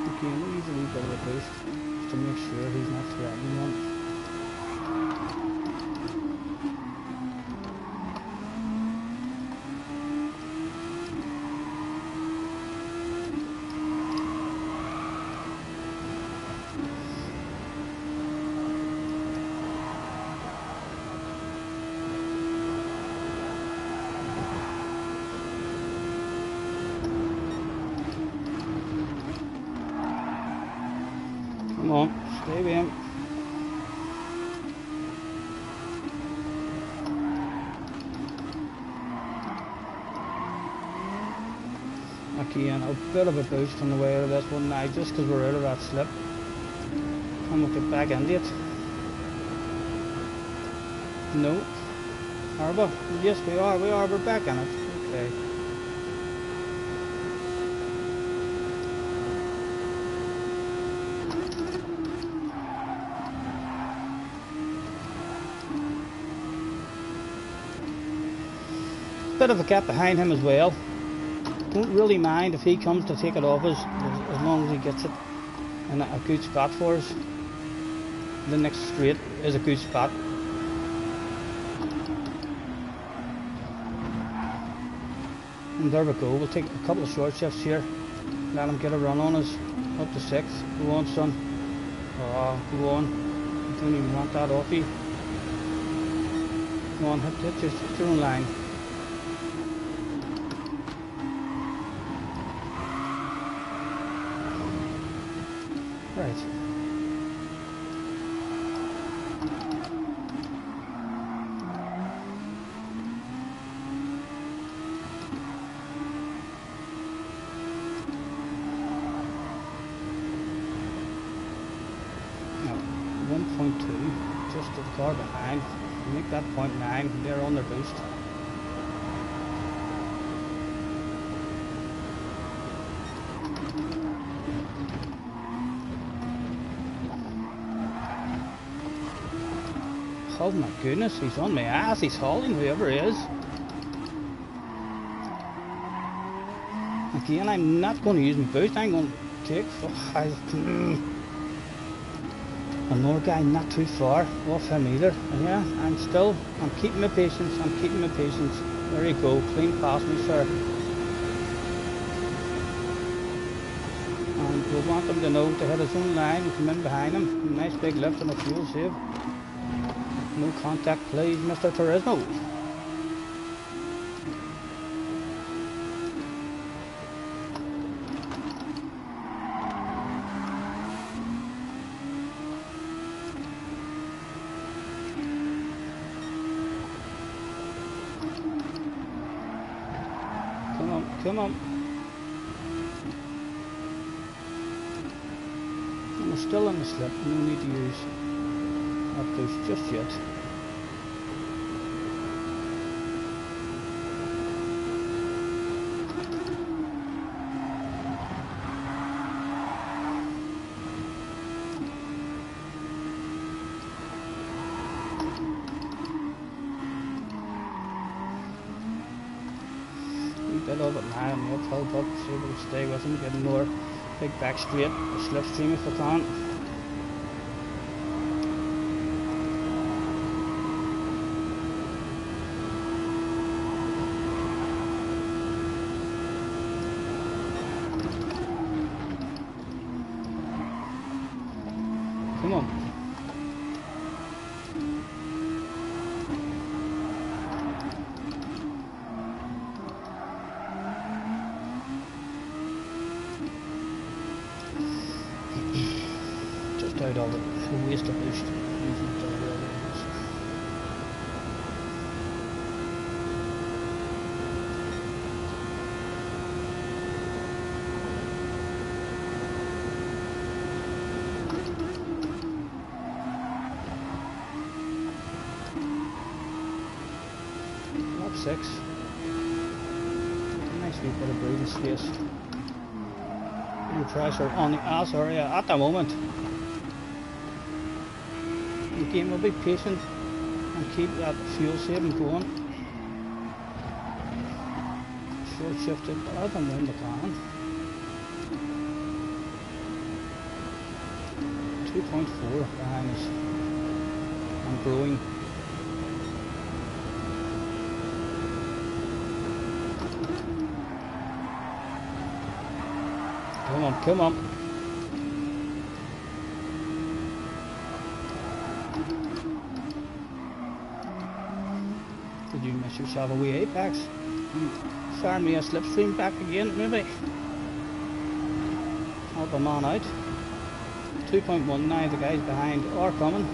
Okay, we'll use a wee bit of a boost just to make sure he's not threatening one. Come on, stay with him. Okay, and a bit of a boost on the way out of this one now, just because we're out of that slip. And we'll get back into it. No. Are we? Yes, we are, we're back in it. Okay. Bit of a gap behind him as well. Don't really mind if he comes to take it off us, as long as he gets it in a good spot for us. The next straight is a good spot. And there we go, we'll take a couple of short shifts here. Let him get a run on us, up to 6. Go on, son. Oh, go on. I don't even want that off you. Go on, hit your own line. Right. Now, 1.2, just the car behind. Make that 0.9, they're on their boost. Oh my goodness, he's on my ass, he's hauling whoever he is. Again, I'm not going to use my boost, I'm going to take... Another guy not too far off him either. Yeah, I'm keeping my patience, There you go, clean past me, sir. And we want him to know to hit his own line and come in behind him. Nice big lift and a fuel save. No contact, please, Mr. Turismo. Come on. And we're still in the slip, no need to use that boost just yet. Bit of it now on the uphill, but see if we can stay with him, get more big back straight, the slipstream if we can. Come on. out of it. It's a waste of boost. Using it all the ways. Lap 6. Nice wee bit of breathing space. No pressure on the ass area at the moment. The game will be patient and keep that fuel saving going. Short shifted, but I don't mind the plan. 2.4 behind us. I'm growing. Come on, come on. Did you miss yourself a wee apex? Fire me a slipstream back again, maybe. Help a man out. 2.1 now, the guys behind are coming.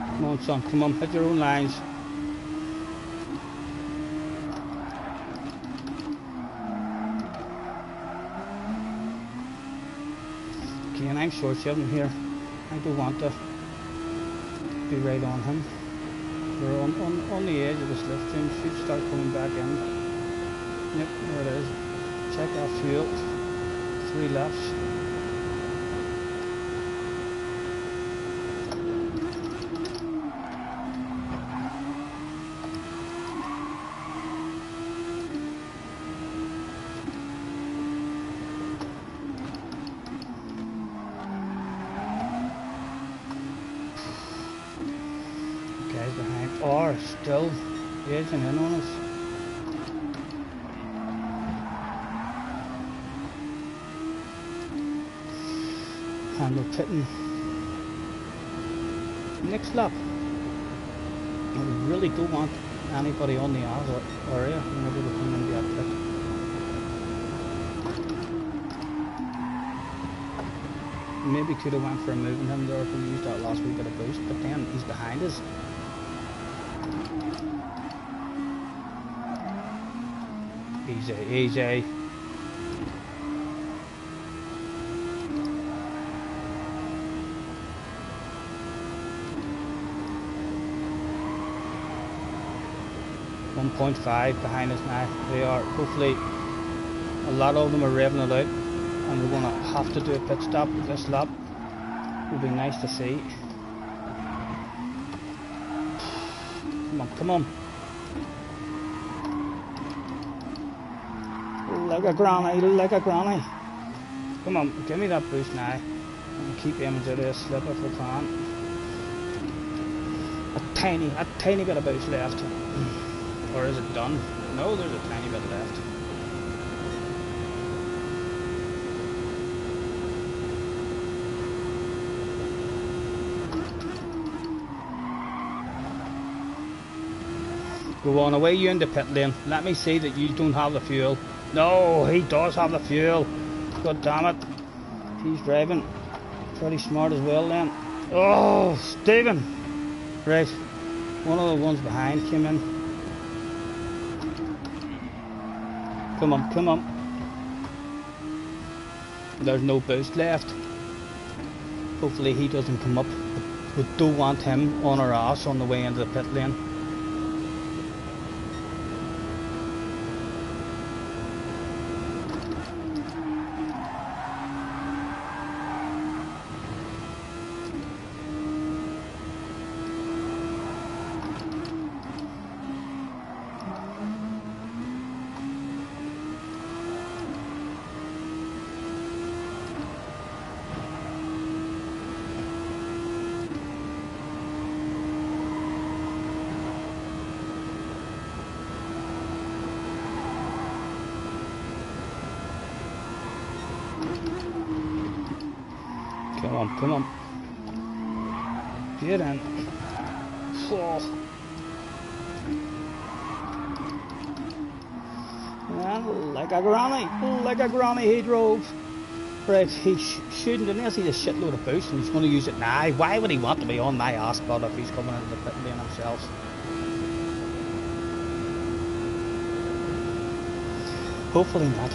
Come on, son, come on, hit your own lines. Okay, and I'm short shifting here. I don't want to be right on him. We're on the edge of the slipstream, should start coming back in. Yep, there it is. Check our fuel. 3 laps. Guys behind are still edging in on us. And we're pitting next lap. And we really don't want anybody on the outer area whenever we come into that pit. Maybe could have went for moving him there if we used that last wee bit of boost, but then he's behind us. Easy, easy. .5 behind us now. They are hopefully a lot of them are revving it out, and we're gonna have to do a pit stop this lap. Would be nice to see. Come on, come on. Like a granny, like a granny. Come on, give me that boost now. And keep aiming to this slip if we can. A tiny bit of boost left. Or is it done? No, there's a tiny bit left. Go on, away you in the pit lane. Let me see that you don't have the fuel. No, he does have the fuel. God damn it. He's driving pretty smart as well then. Oh, Stephen. Right. One of the ones behind came in. Come on, come on. There's no boost left. Hopefully he doesn't come up. We don't want him on our ass on the way into the pit lane. Come on, come on. Get in. Oh. And like a granny he drove. Right, he shouldn't, unless he's a shitload of boost and he's going to use it now. Why would he want to be on my ass spot if he's coming into the pit lane himself? Hopefully not.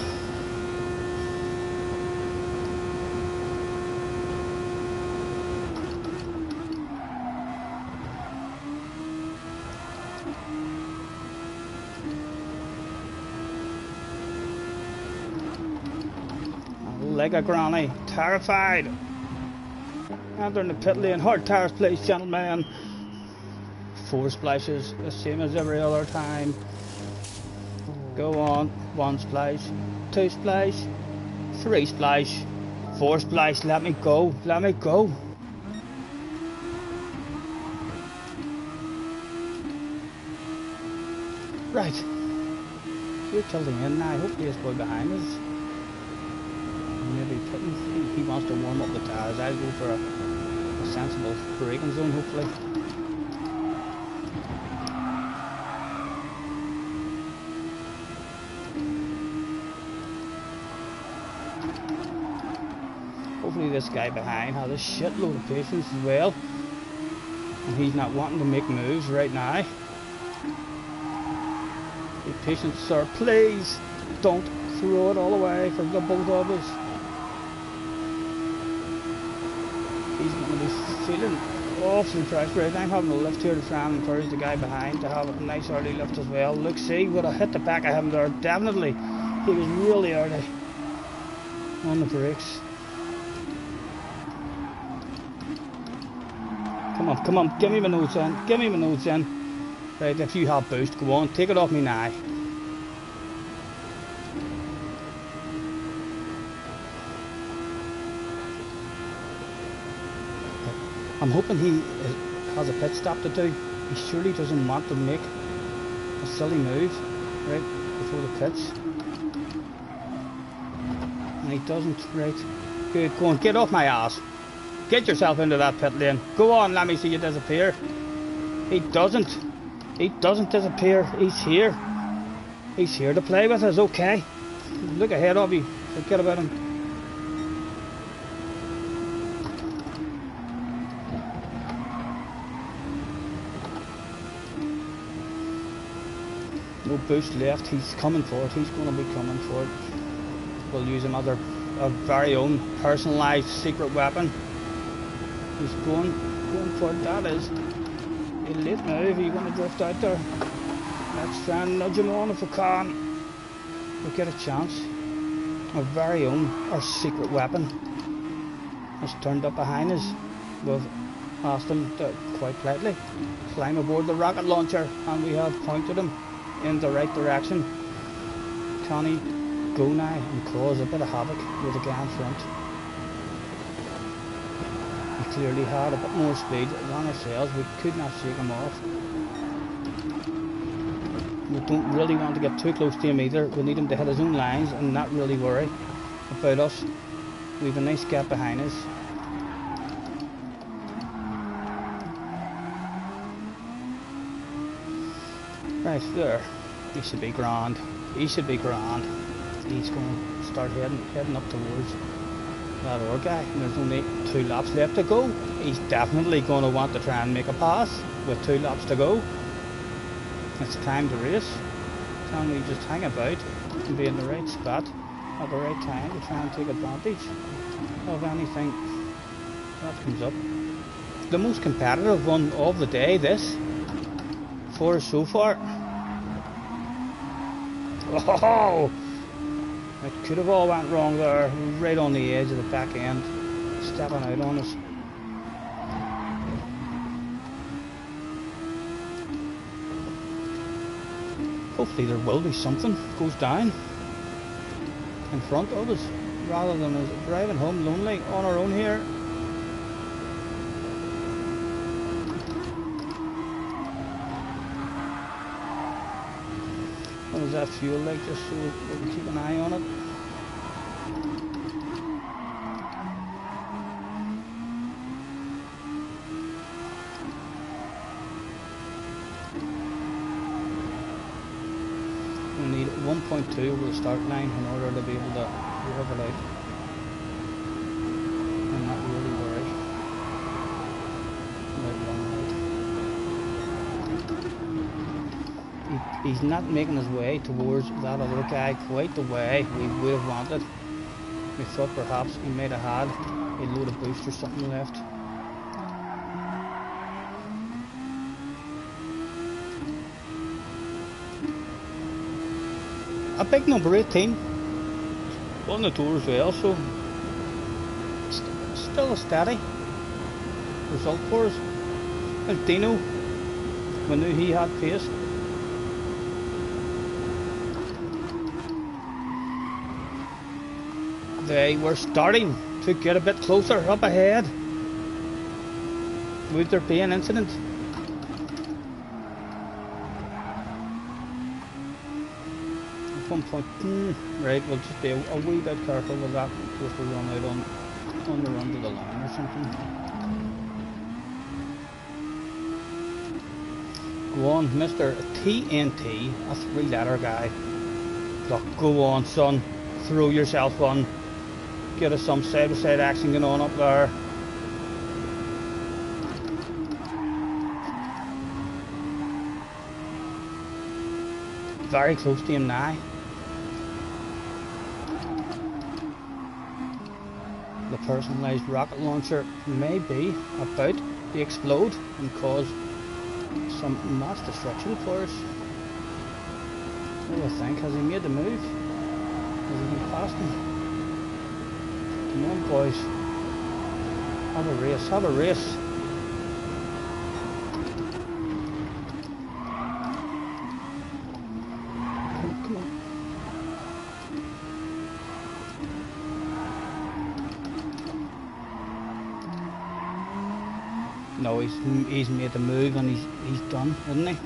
Like a granny, terrified. Entering the pit lane, hard tires please gentlemen. 4 splashes, the same as every other time. Go on, 1 splash, 2 splash, 3 splash, 4 splash, let me go, let me go. Right, you're till the end now, hopefully this boy behind us. Maybe pitting. He wants to warm up the tires. I'll go for a sensible braking zone, hopefully. Hopefully this guy behind has a shitload of patience as well, and he's not wanting to make moves right now. Be patient, sir, please don't throw it all away for the both of us. He's going to be feeling awfully frustrated. I'm having a lift here to try and encourage the guy behind to have a nice early lift as well. Look, see, would have hit the back of him there, definitely. He was really early on the brakes. Come on, give me my notes in, Right, if you have boost, go on, take it off me now. I'm hoping he has a pit stop to do. He surely doesn't want to make a silly move right before the pits. And he doesn't, right. Good, go on, get off my ass. Get yourself into that pit lane. Go on, let me see you disappear. He doesn't disappear. He's here. He's here to play with us, okay. Look ahead of you, forget about him. No boost left, he's coming for it, he's going to be coming for it. We'll use him as our very own personalised secret weapon. He's going for it, that is a late move, he's going to drift out there. Let's try and nudge him on if we can. We'll get a chance. Our very own, our secret weapon has turned up behind us. We've asked him to, quite politely, climb aboard the rocket launcher, and we have pointed him in the right direction. Can he go now and cause a bit of havoc with the guy in front? He clearly had a bit more speed than ourselves. We could not shake him off. We don't really want to get too close to him either. We need him to hit his own lines and not really worry about us. We have a nice gap behind us. Right there. He should be grand. He should be grand. He's going to start heading up towards that other guy. And there's only 2 laps left to go. He's definitely going to want to try and make a pass with 2 laps to go. It's time to race. Can we just hang about and be in the right spot at the right time to try and take advantage of anything that comes up? The most competitive one of the day, this, for us so far. Oh! It could have all went wrong there, right on the edge of the back end, stepping out on us. Hopefully there will be something goes down in front of us, rather than us driving home lonely on our own here. What is that fuel like, just so we can keep an eye on it? 1.2 over the start line in order to be able to rev it out and not really worry about running out. He's not making his way towards that other guy quite the way we would have wanted. We thought perhaps he might have had a load of boost or something left. A big number 18 on the tour as well, so still a steady result for us. And Dino, we knew he had pace. They were starting to get a bit closer up ahead. Would there be an incident? At one point, right, we'll just be a wee bit careful with that in case we run out on the run to the line or something. Go on, Mr. TNT, a 3-letter guy. Look, go on, son. Throw yourself on. Get us some side-by-side action going on up there. Very close to him now. The personalised rocket launcher may be about to explode and cause some mass destruction for us. What do you think? Has he made the move? Has he been past him? Come on, boys. Have a race, have a race. Come on. No, he's made the move and he's done, isn't he?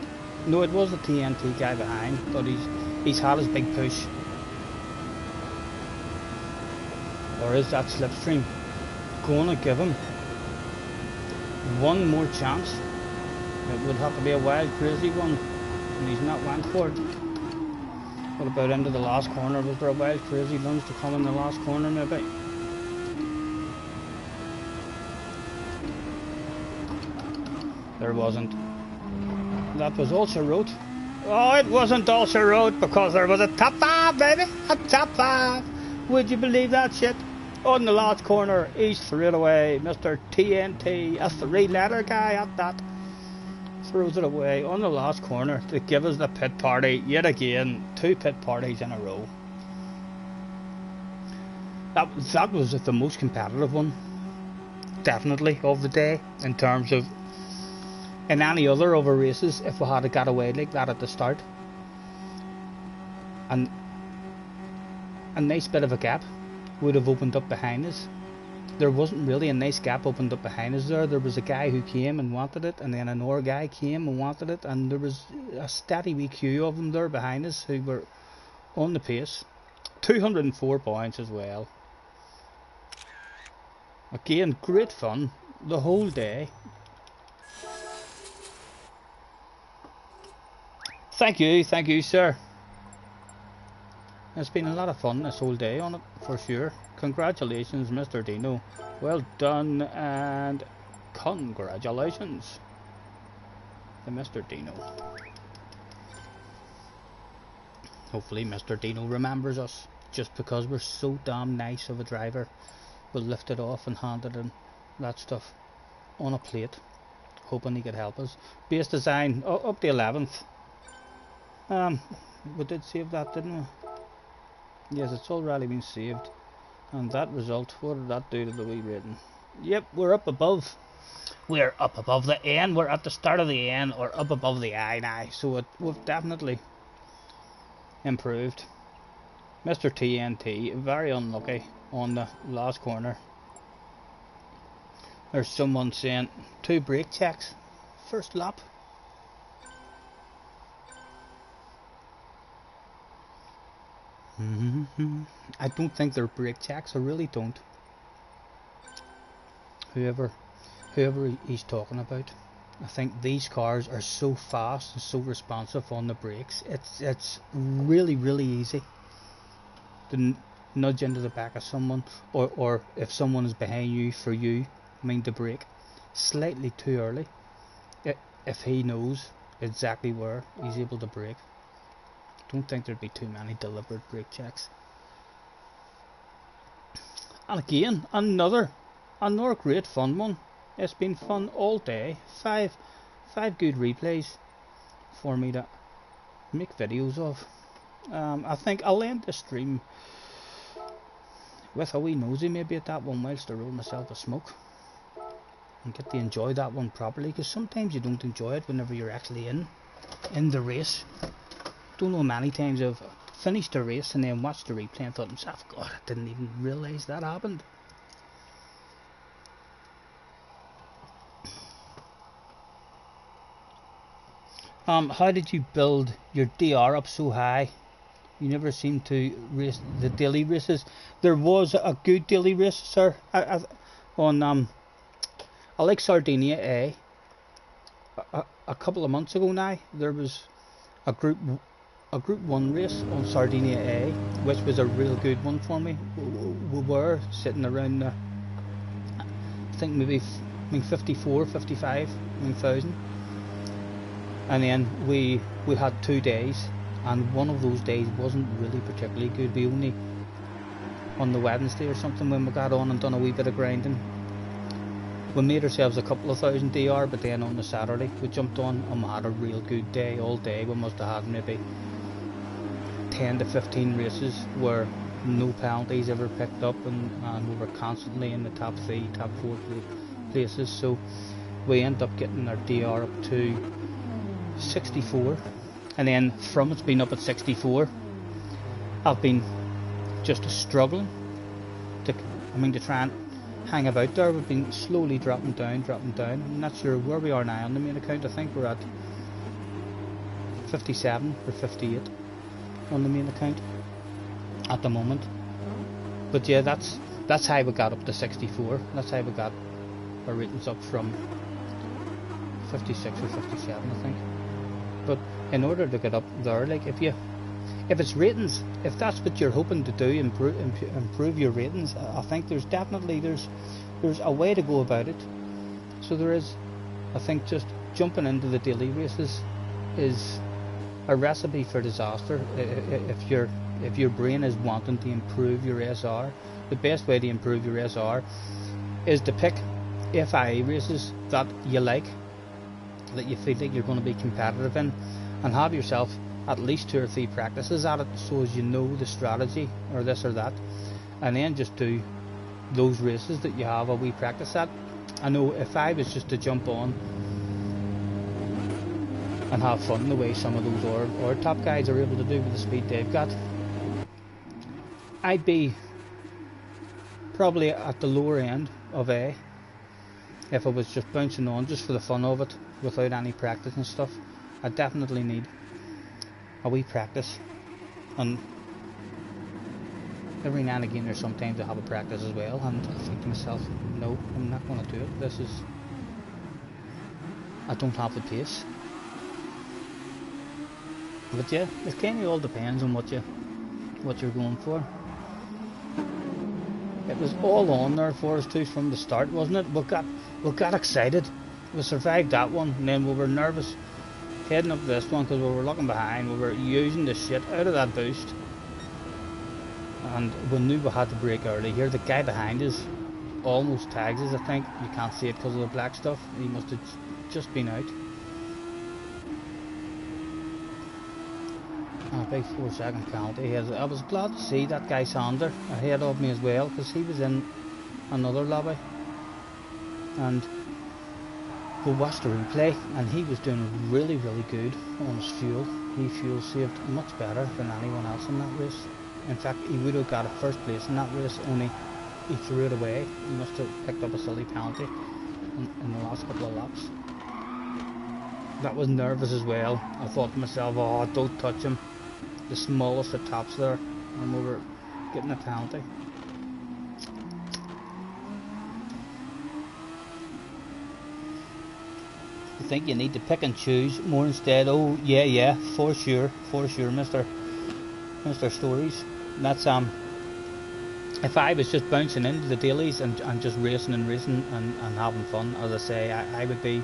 No, it was the TNT guy behind, but he's had his big push. Or is that slipstream going to give him one more chance? It would have to be a wild, crazy one, and he's not went for it. What about into the last corner? Was there a wild, crazy lunge to come in the last corner, maybe? There wasn't. That was all she wrote. Oh, it wasn't all she wrote because there was a top 5, baby! A top 5! Would you believe that shit? On the last corner, he's threw it away. Mr. TNT, a 3-letter guy at that, throws it away on the last corner to give us the pit party yet again. 2 pit parties in a row. That was the most competitive one, definitely, of the day, in terms of in any other of our races. If we had got away like that at the start, and a nice bit of a gap would have opened up behind us. There wasn't really a nice gap opened up behind us there. There was a guy who came and wanted it, and then another guy came and wanted it, and there was a steady wee queue of them there behind us who were on the pace. 204 points as well. Again, great fun the whole day. Thank you, sir. It's been a lot of fun this whole day on it, for sure. Congratulations, Mr. Dino. Well done, and congratulations to Mr. Dino. Hopefully Mr. Dino remembers us, just because we're so damn nice of a driver. We'll lift it off and hand it in, that stuff, on a plate, hoping he could help us. Base design, up to 11th. We did save that, didn't we? Yes, it's already been saved. And that result, what did that do to the wee rating? Yep, we're up above. We're up above the N. We're at the start of the N, or up above the I now. So we've definitely improved. Mr. TNT, very unlucky on the last corner. There's someone saying 2 brake checks first lap. I don't think they're brake checks. I really don't. Whoever he's talking about, I think these cars are so fast and so responsive on the brakes. It's really easy to nudge into the back of someone, or if someone is behind you, for you, I mean, to brake slightly too early. If he knows exactly where he's able to brake, don't think there'd be too many deliberate brake checks. And again, another great fun one. It's been fun all day. Five good replays for me to make videos of. I think I'll end the stream with a wee nosy maybe at that one whilst I roll myself a smoke and get to enjoy that one properly, because sometimes you don't enjoy it whenever you're actually in the race. Don't know many times I've finished a race and then watched the replay and thought to myself, God, I didn't even realise that happened. How did you build your DR up so high? You never seem to race the daily races. There was a good daily race, sir, on I like Sardinia A. A couple of months ago now, there was a group 1 race on Sardinia A, which was a real good one for me. We were sitting around I think maybe 54, 55,000. And then we had 2 days, and one of those days wasn't really particularly good. We only, on the Wednesday or something, when we got on and done a wee bit of grinding, we made ourselves a couple of thousand DR, but then on the Saturday we jumped on and we had a real good day all day. We must have had maybe 10 to 15 races where no penalties ever picked up, and we were constantly in the top 3, top 4 places. So we ended up getting our DR up to 64, and then from it's been up at 64, I've been just struggling to try and hang about there. We've been slowly dropping down. I'm not sure where we are now on the main account. I think we're at 57 or 58 on the main account at the moment. But yeah, that's how we got up to 64. That's how we got our ratings up from 56 or 57, I think. But in order to get up there, like if it's ratings, if that's what you're hoping to do, improve your ratings, I think there's a way to go about it. So there is. I think just jumping into the daily races is a recipe for disaster. If your brain is wanting to improve your SR, the best way to improve your SR is to pick FIA races that you like, that you feel like you're going to be competitive in, and have yourself at least 2 or 3 practices at it, so as you know the strategy or this or that, and then just do those races that you have a wee practice at. I know if I was just to jump on and have fun the way some of those or top guys are able to do with the speed they've got, I'd be probably at the lower end of A if I was just bouncing on just for the fun of it without any practice and stuff. I definitely need a wee practice, and every now and again there's sometimes I have a practice as well, and I think to myself, no, I'm not going to do it. I don't have the pace. But yeah, it kind of all depends on what you're going for. It was all on there for us too from the start, wasn't it? We got excited. We survived that one, and then we were nervous heading up this one because we were looking behind. We were using the shit out of that boost, and we knew we had to brake early. Here, the guy behind us almost tags us. I think you can't see it because of the black stuff. He must have just been out. And a big 4-second penalty. I was glad to see that guy Sander ahead of me as well, because he was in another lobby, and we watched the replay and he was doing really good on his fuel. He fuel saved much better than anyone else in that race. In fact, he would have got a first place in that race, only he threw it away. He must have picked up a silly penalty in the last couple of laps. That was nervous as well. I thought to myself, oh, don't touch him. The smallest of tops there, and we were getting a penalty. You think you need to pick and choose more instead. Oh yeah, for sure, Mr. Stories. That's if I was just bouncing into the dailies and just racing and having fun, as I say, I would be.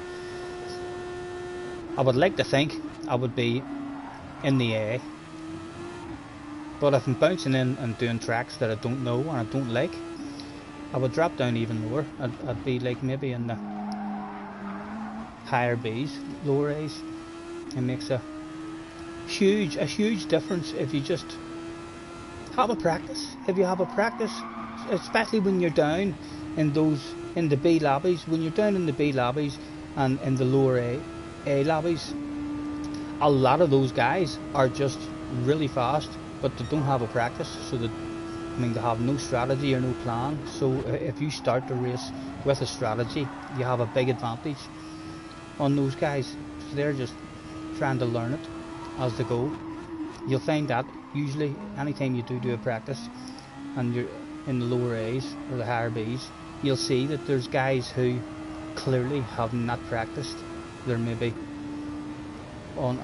I would like to think I would be in the A. But if I'm bouncing in and doing tracks that I don't know and I don't like, I would drop down even lower. I'd be like maybe in the higher B's, lower A's. It makes a huge difference if you just have a practice. If you have a practice, especially when you're down in the B lobbies, when you're down in the B lobbies and in the lower A lobbies, a lot of those guys are just really fast, but they don't have a practice, so they have no strategy or no plan. So if you start the race with a strategy, you have a big advantage on those guys. So they're just trying to learn it as they go. You'll find that usually anytime you do a practice and you're in the lower A's or the higher B's, you'll see that there's guys who clearly have not practiced. They're maybe on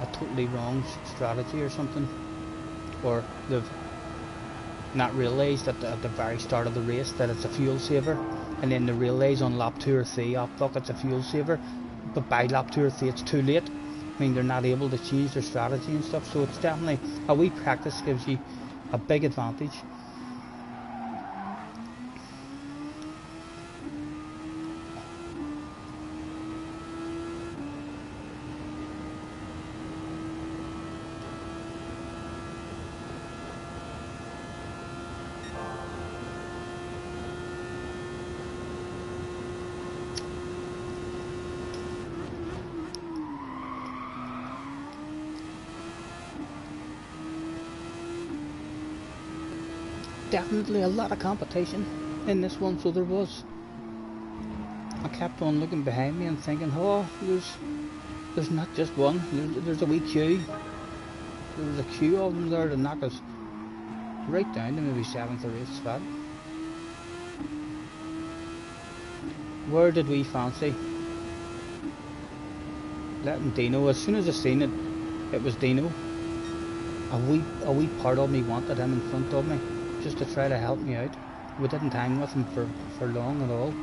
a totally wrong strategy or something, or they've not realised at the very start of the race that it's a fuel saver, and then they realise on lap 2 or 3, oh fuck, it's a fuel saver, but by lap 2 or 3 it's too late. They're not able to change their strategy and stuff, so it's definitely a wee practice gives you a big advantage. Definitely a lot of competition in this one, so there was. I kept on looking behind me and thinking, oh, there's not just one, there's a wee queue. There was a queue of them there to knock us right down to maybe 7th or 8th spot. Where did we fancy letting Dino? As soon as I seen it, it was Dino. A wee part of me wanted him in front of me, just to try to help me out. We didn't hang with him for long at all.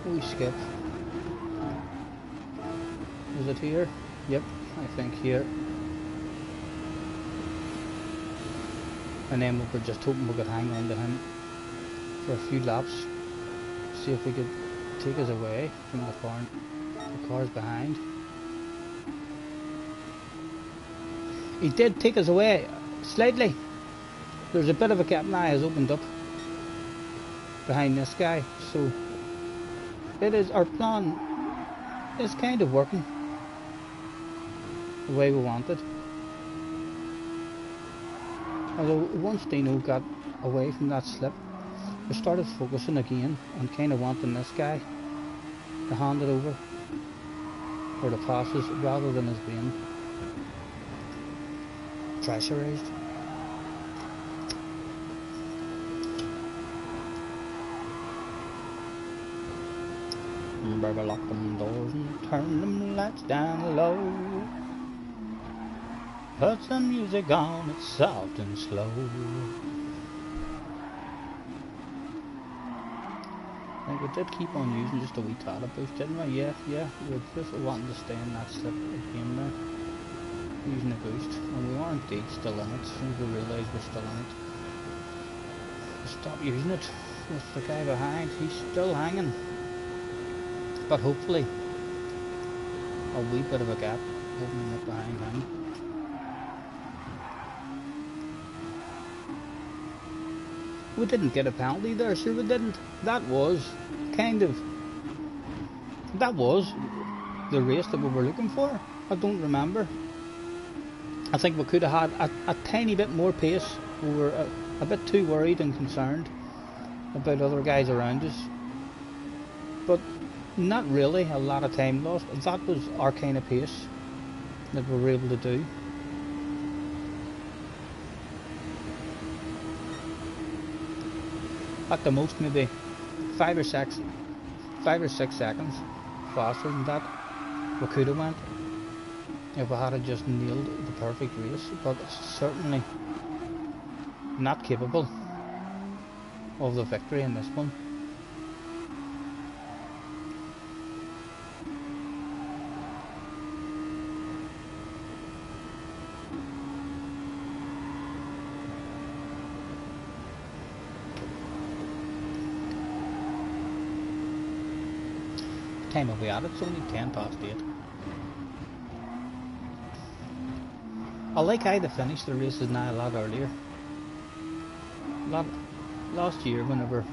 We skip. Is it here? Yep, I think here. And then we were just hoping we could hang on to him for a few laps. See if we could take us away from the cars behind. He did take us away slightly. There's a bit of a gap now has opened up behind this guy, so it is, our plan is kind of working the way we wanted. Although once Dino got away from that slip, we started focusing again and kind of wanting this guy to hand it over, or to pass us, rather than us being pressurized. Better lock them doors and turn them lights down low. Put some music on, it's soft and slow. I think we did keep on using just a wee tad of boost, didn't we? Yeah, we were just wanting to stay in that slip again there, using a boost, and we are indeed still in it. As soon as we realise we're still in it, we stop using it. With the guy behind, he's still hanging, but hopefully a wee bit of a gap opening up behind him. We didn't get a penalty there, sure we didn't. That was the race that we were looking for. I don't remember. I think we could have had a tiny bit more pace. We were a bit too worried and concerned about other guys around us. But not really a lot of time lost. That was our kind of pace that we were able to do. At the most, maybe 5 or 6 seconds faster than that we could have went if we had just nailed the perfect race, but certainly not capable of the victory in this one. Time will be at it, it's only 10 past 8. I like how they finished the races now a lot earlier. Last year, whenever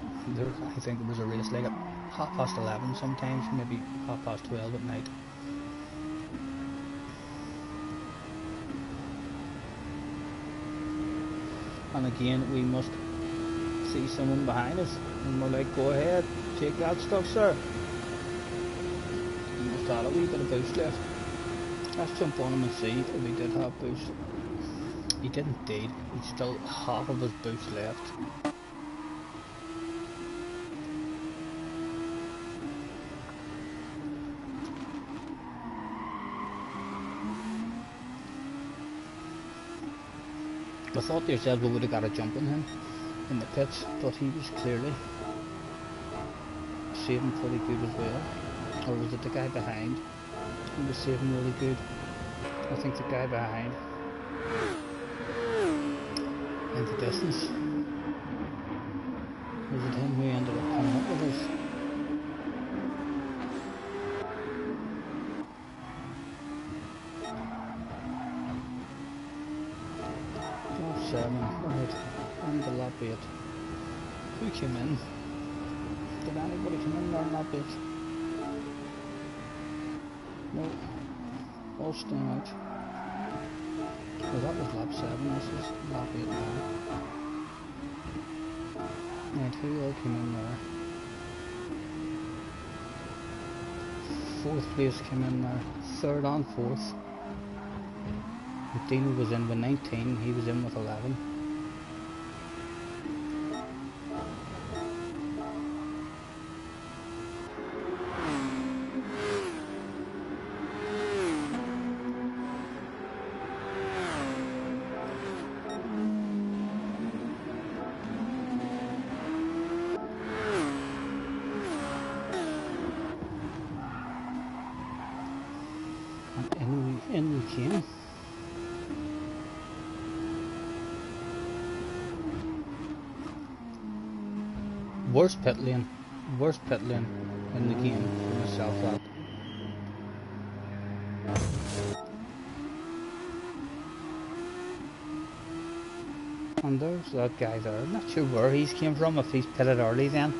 I think there was a race like at 11:30 sometimes, maybe 12:30 at night. And again, we must see someone behind us, and we're like, go ahead, take that stuff, sir. We must have a wee bit of boost left. Let's jump on him and see if he did have boost. He didn't indeed. He's still half of his boost left. I thought to yourself we would have got a jump on him in the pits, but he was clearly saving pretty good as well. Or was it the guy behind? He was saving really good. I think the guy behind in the distance. Was it him who ended up coming up with us? Right, and the lap 8. Who came in? Did anybody come in on lap 8? No. All staying out. Well, that was lap 7, this is lap 8 now. Right, who all came in there? 4th place came in there. 3rd and 4th. Dino was in with 19, he was in with 11. And in we came. Worst pit lane in the game for myself that. And there's that guy there. I'm not sure where he's came from, if he's pitted early then.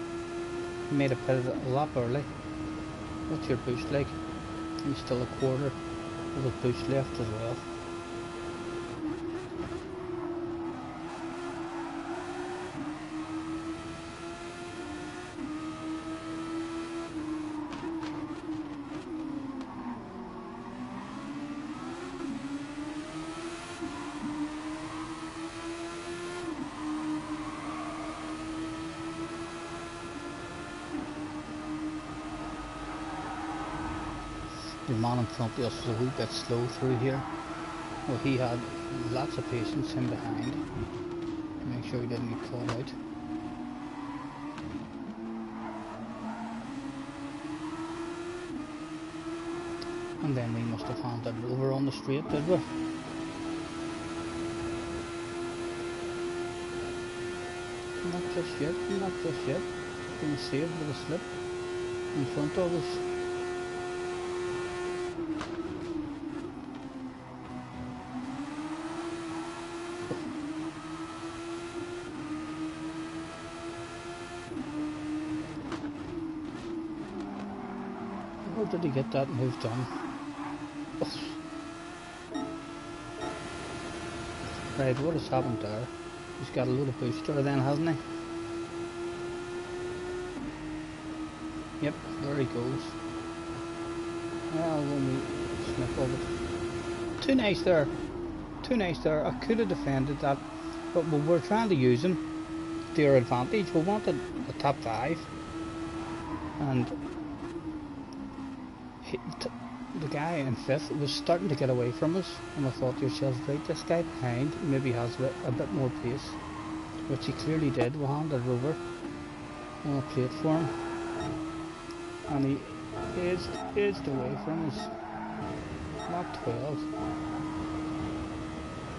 He made a pit a lap early. What's your boost like? He's still a quarter of his boost left as well. The man in front of us was a wee bit slow through here. Well, he had lots of patience in behind to make sure he didn't get caught out. And then we must have handed it over on the straight, did we? Not just yet, not just yet. Been saved with a slip in front of us. How did he get that move done? Right, what has happened there? He's got a little booster then, hasn't he? Yep, there he goes. Well, when we snip of it. Too nice there. Too nice there. I could have defended that, but we were trying to use him. to our advantage. We wanted a top 5, and the guy in 5th was starting to get away from us, and I thought to yourself, right, this guy behind maybe has a bit more pace, which he clearly did. We handed it over on a plate for him, and he edged away from us. Not 12.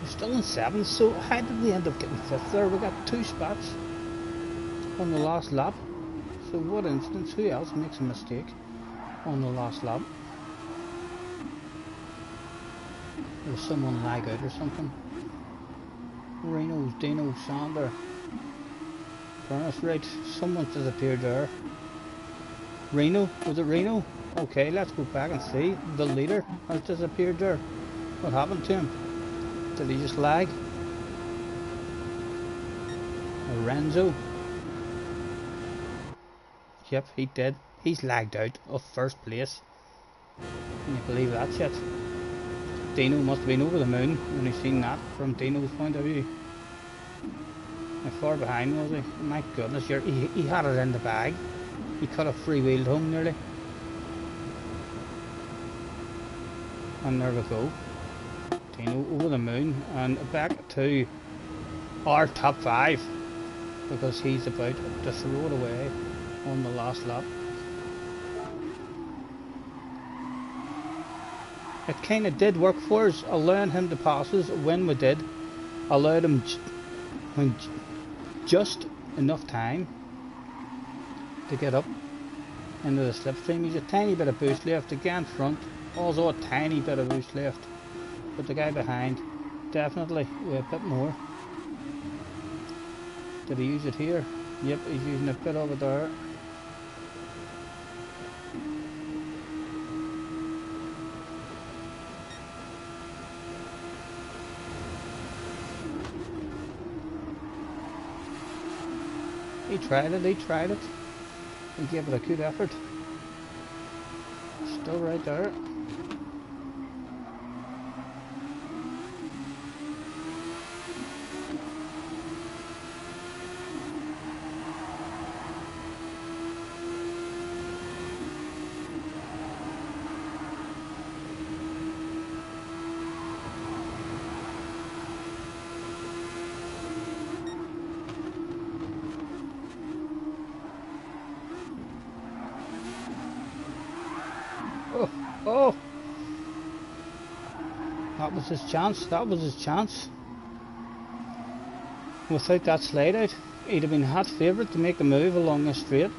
We're still in 7th, so how did we end up getting 5th there? We got 2 spots on the last lap. So what instance, who else makes a mistake on the last lap? Or someone lag out or something? Reno's, Dino, Sander. Furnace, right, someone's disappeared there. Reno, was it Reno? Okay, let's go back and see. The leader has disappeared there. What happened to him? Did he just lag? Lorenzo? Yep, he did. He's lagged out of 1st place. Can you believe that shit? Dino must have been over the moon when he seen that from Dino's point of view. How far behind was he? My goodness, he had it in the bag. He could have freewheeled home nearly. And there we go. Dino over the moon, and back to our top 5, because he's about to throw it away on the last lap. It kind of did work for us, allowing him to pass us when we did. Allowed him just enough time to get up into the slipstream. He's a tiny bit of boost left to get in front, also a tiny bit of boost left, but the guy behind definitely with a bit more. Did he use it here? Yep, he's using a bit of it there. He tried it, he gave it a good effort. Still right there. Oh! That was his chance, Without that slide out, he'd have been hot favourite to make the move along the straight.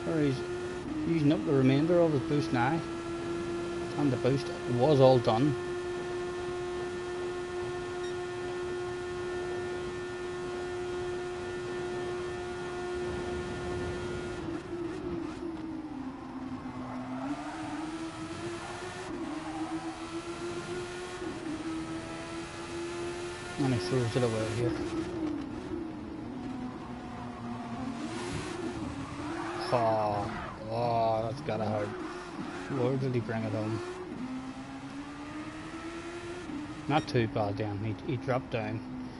Or he's using up the remainder of his boost now. And the boost was all done. And he throws it away here. Oh, that's gotta hurt. Where did he bring it home? Not too bad then, he dropped down.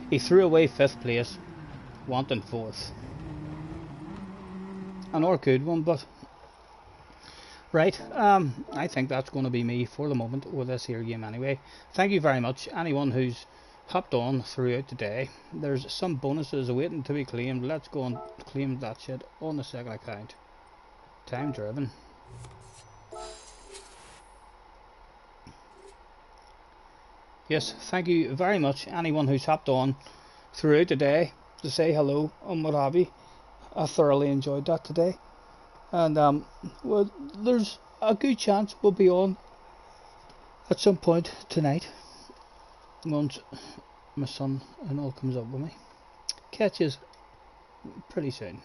He threw away 5th place, wanting 4th. An or good one, but... Right, I think that's going to be me for the moment with this here game anyway. Thank you very much, anyone who's hopped on throughout the day. There's some bonuses waiting to be claimed. Let's go and claim that shit on the second account. Time driven. Yes, thank you very much anyone who's hopped on throughout the day to say hello and what have you. I thoroughly enjoyed that today, and well, there's a good chance we'll be on at some point tonight once my son and all comes up with me. Catches pretty soon.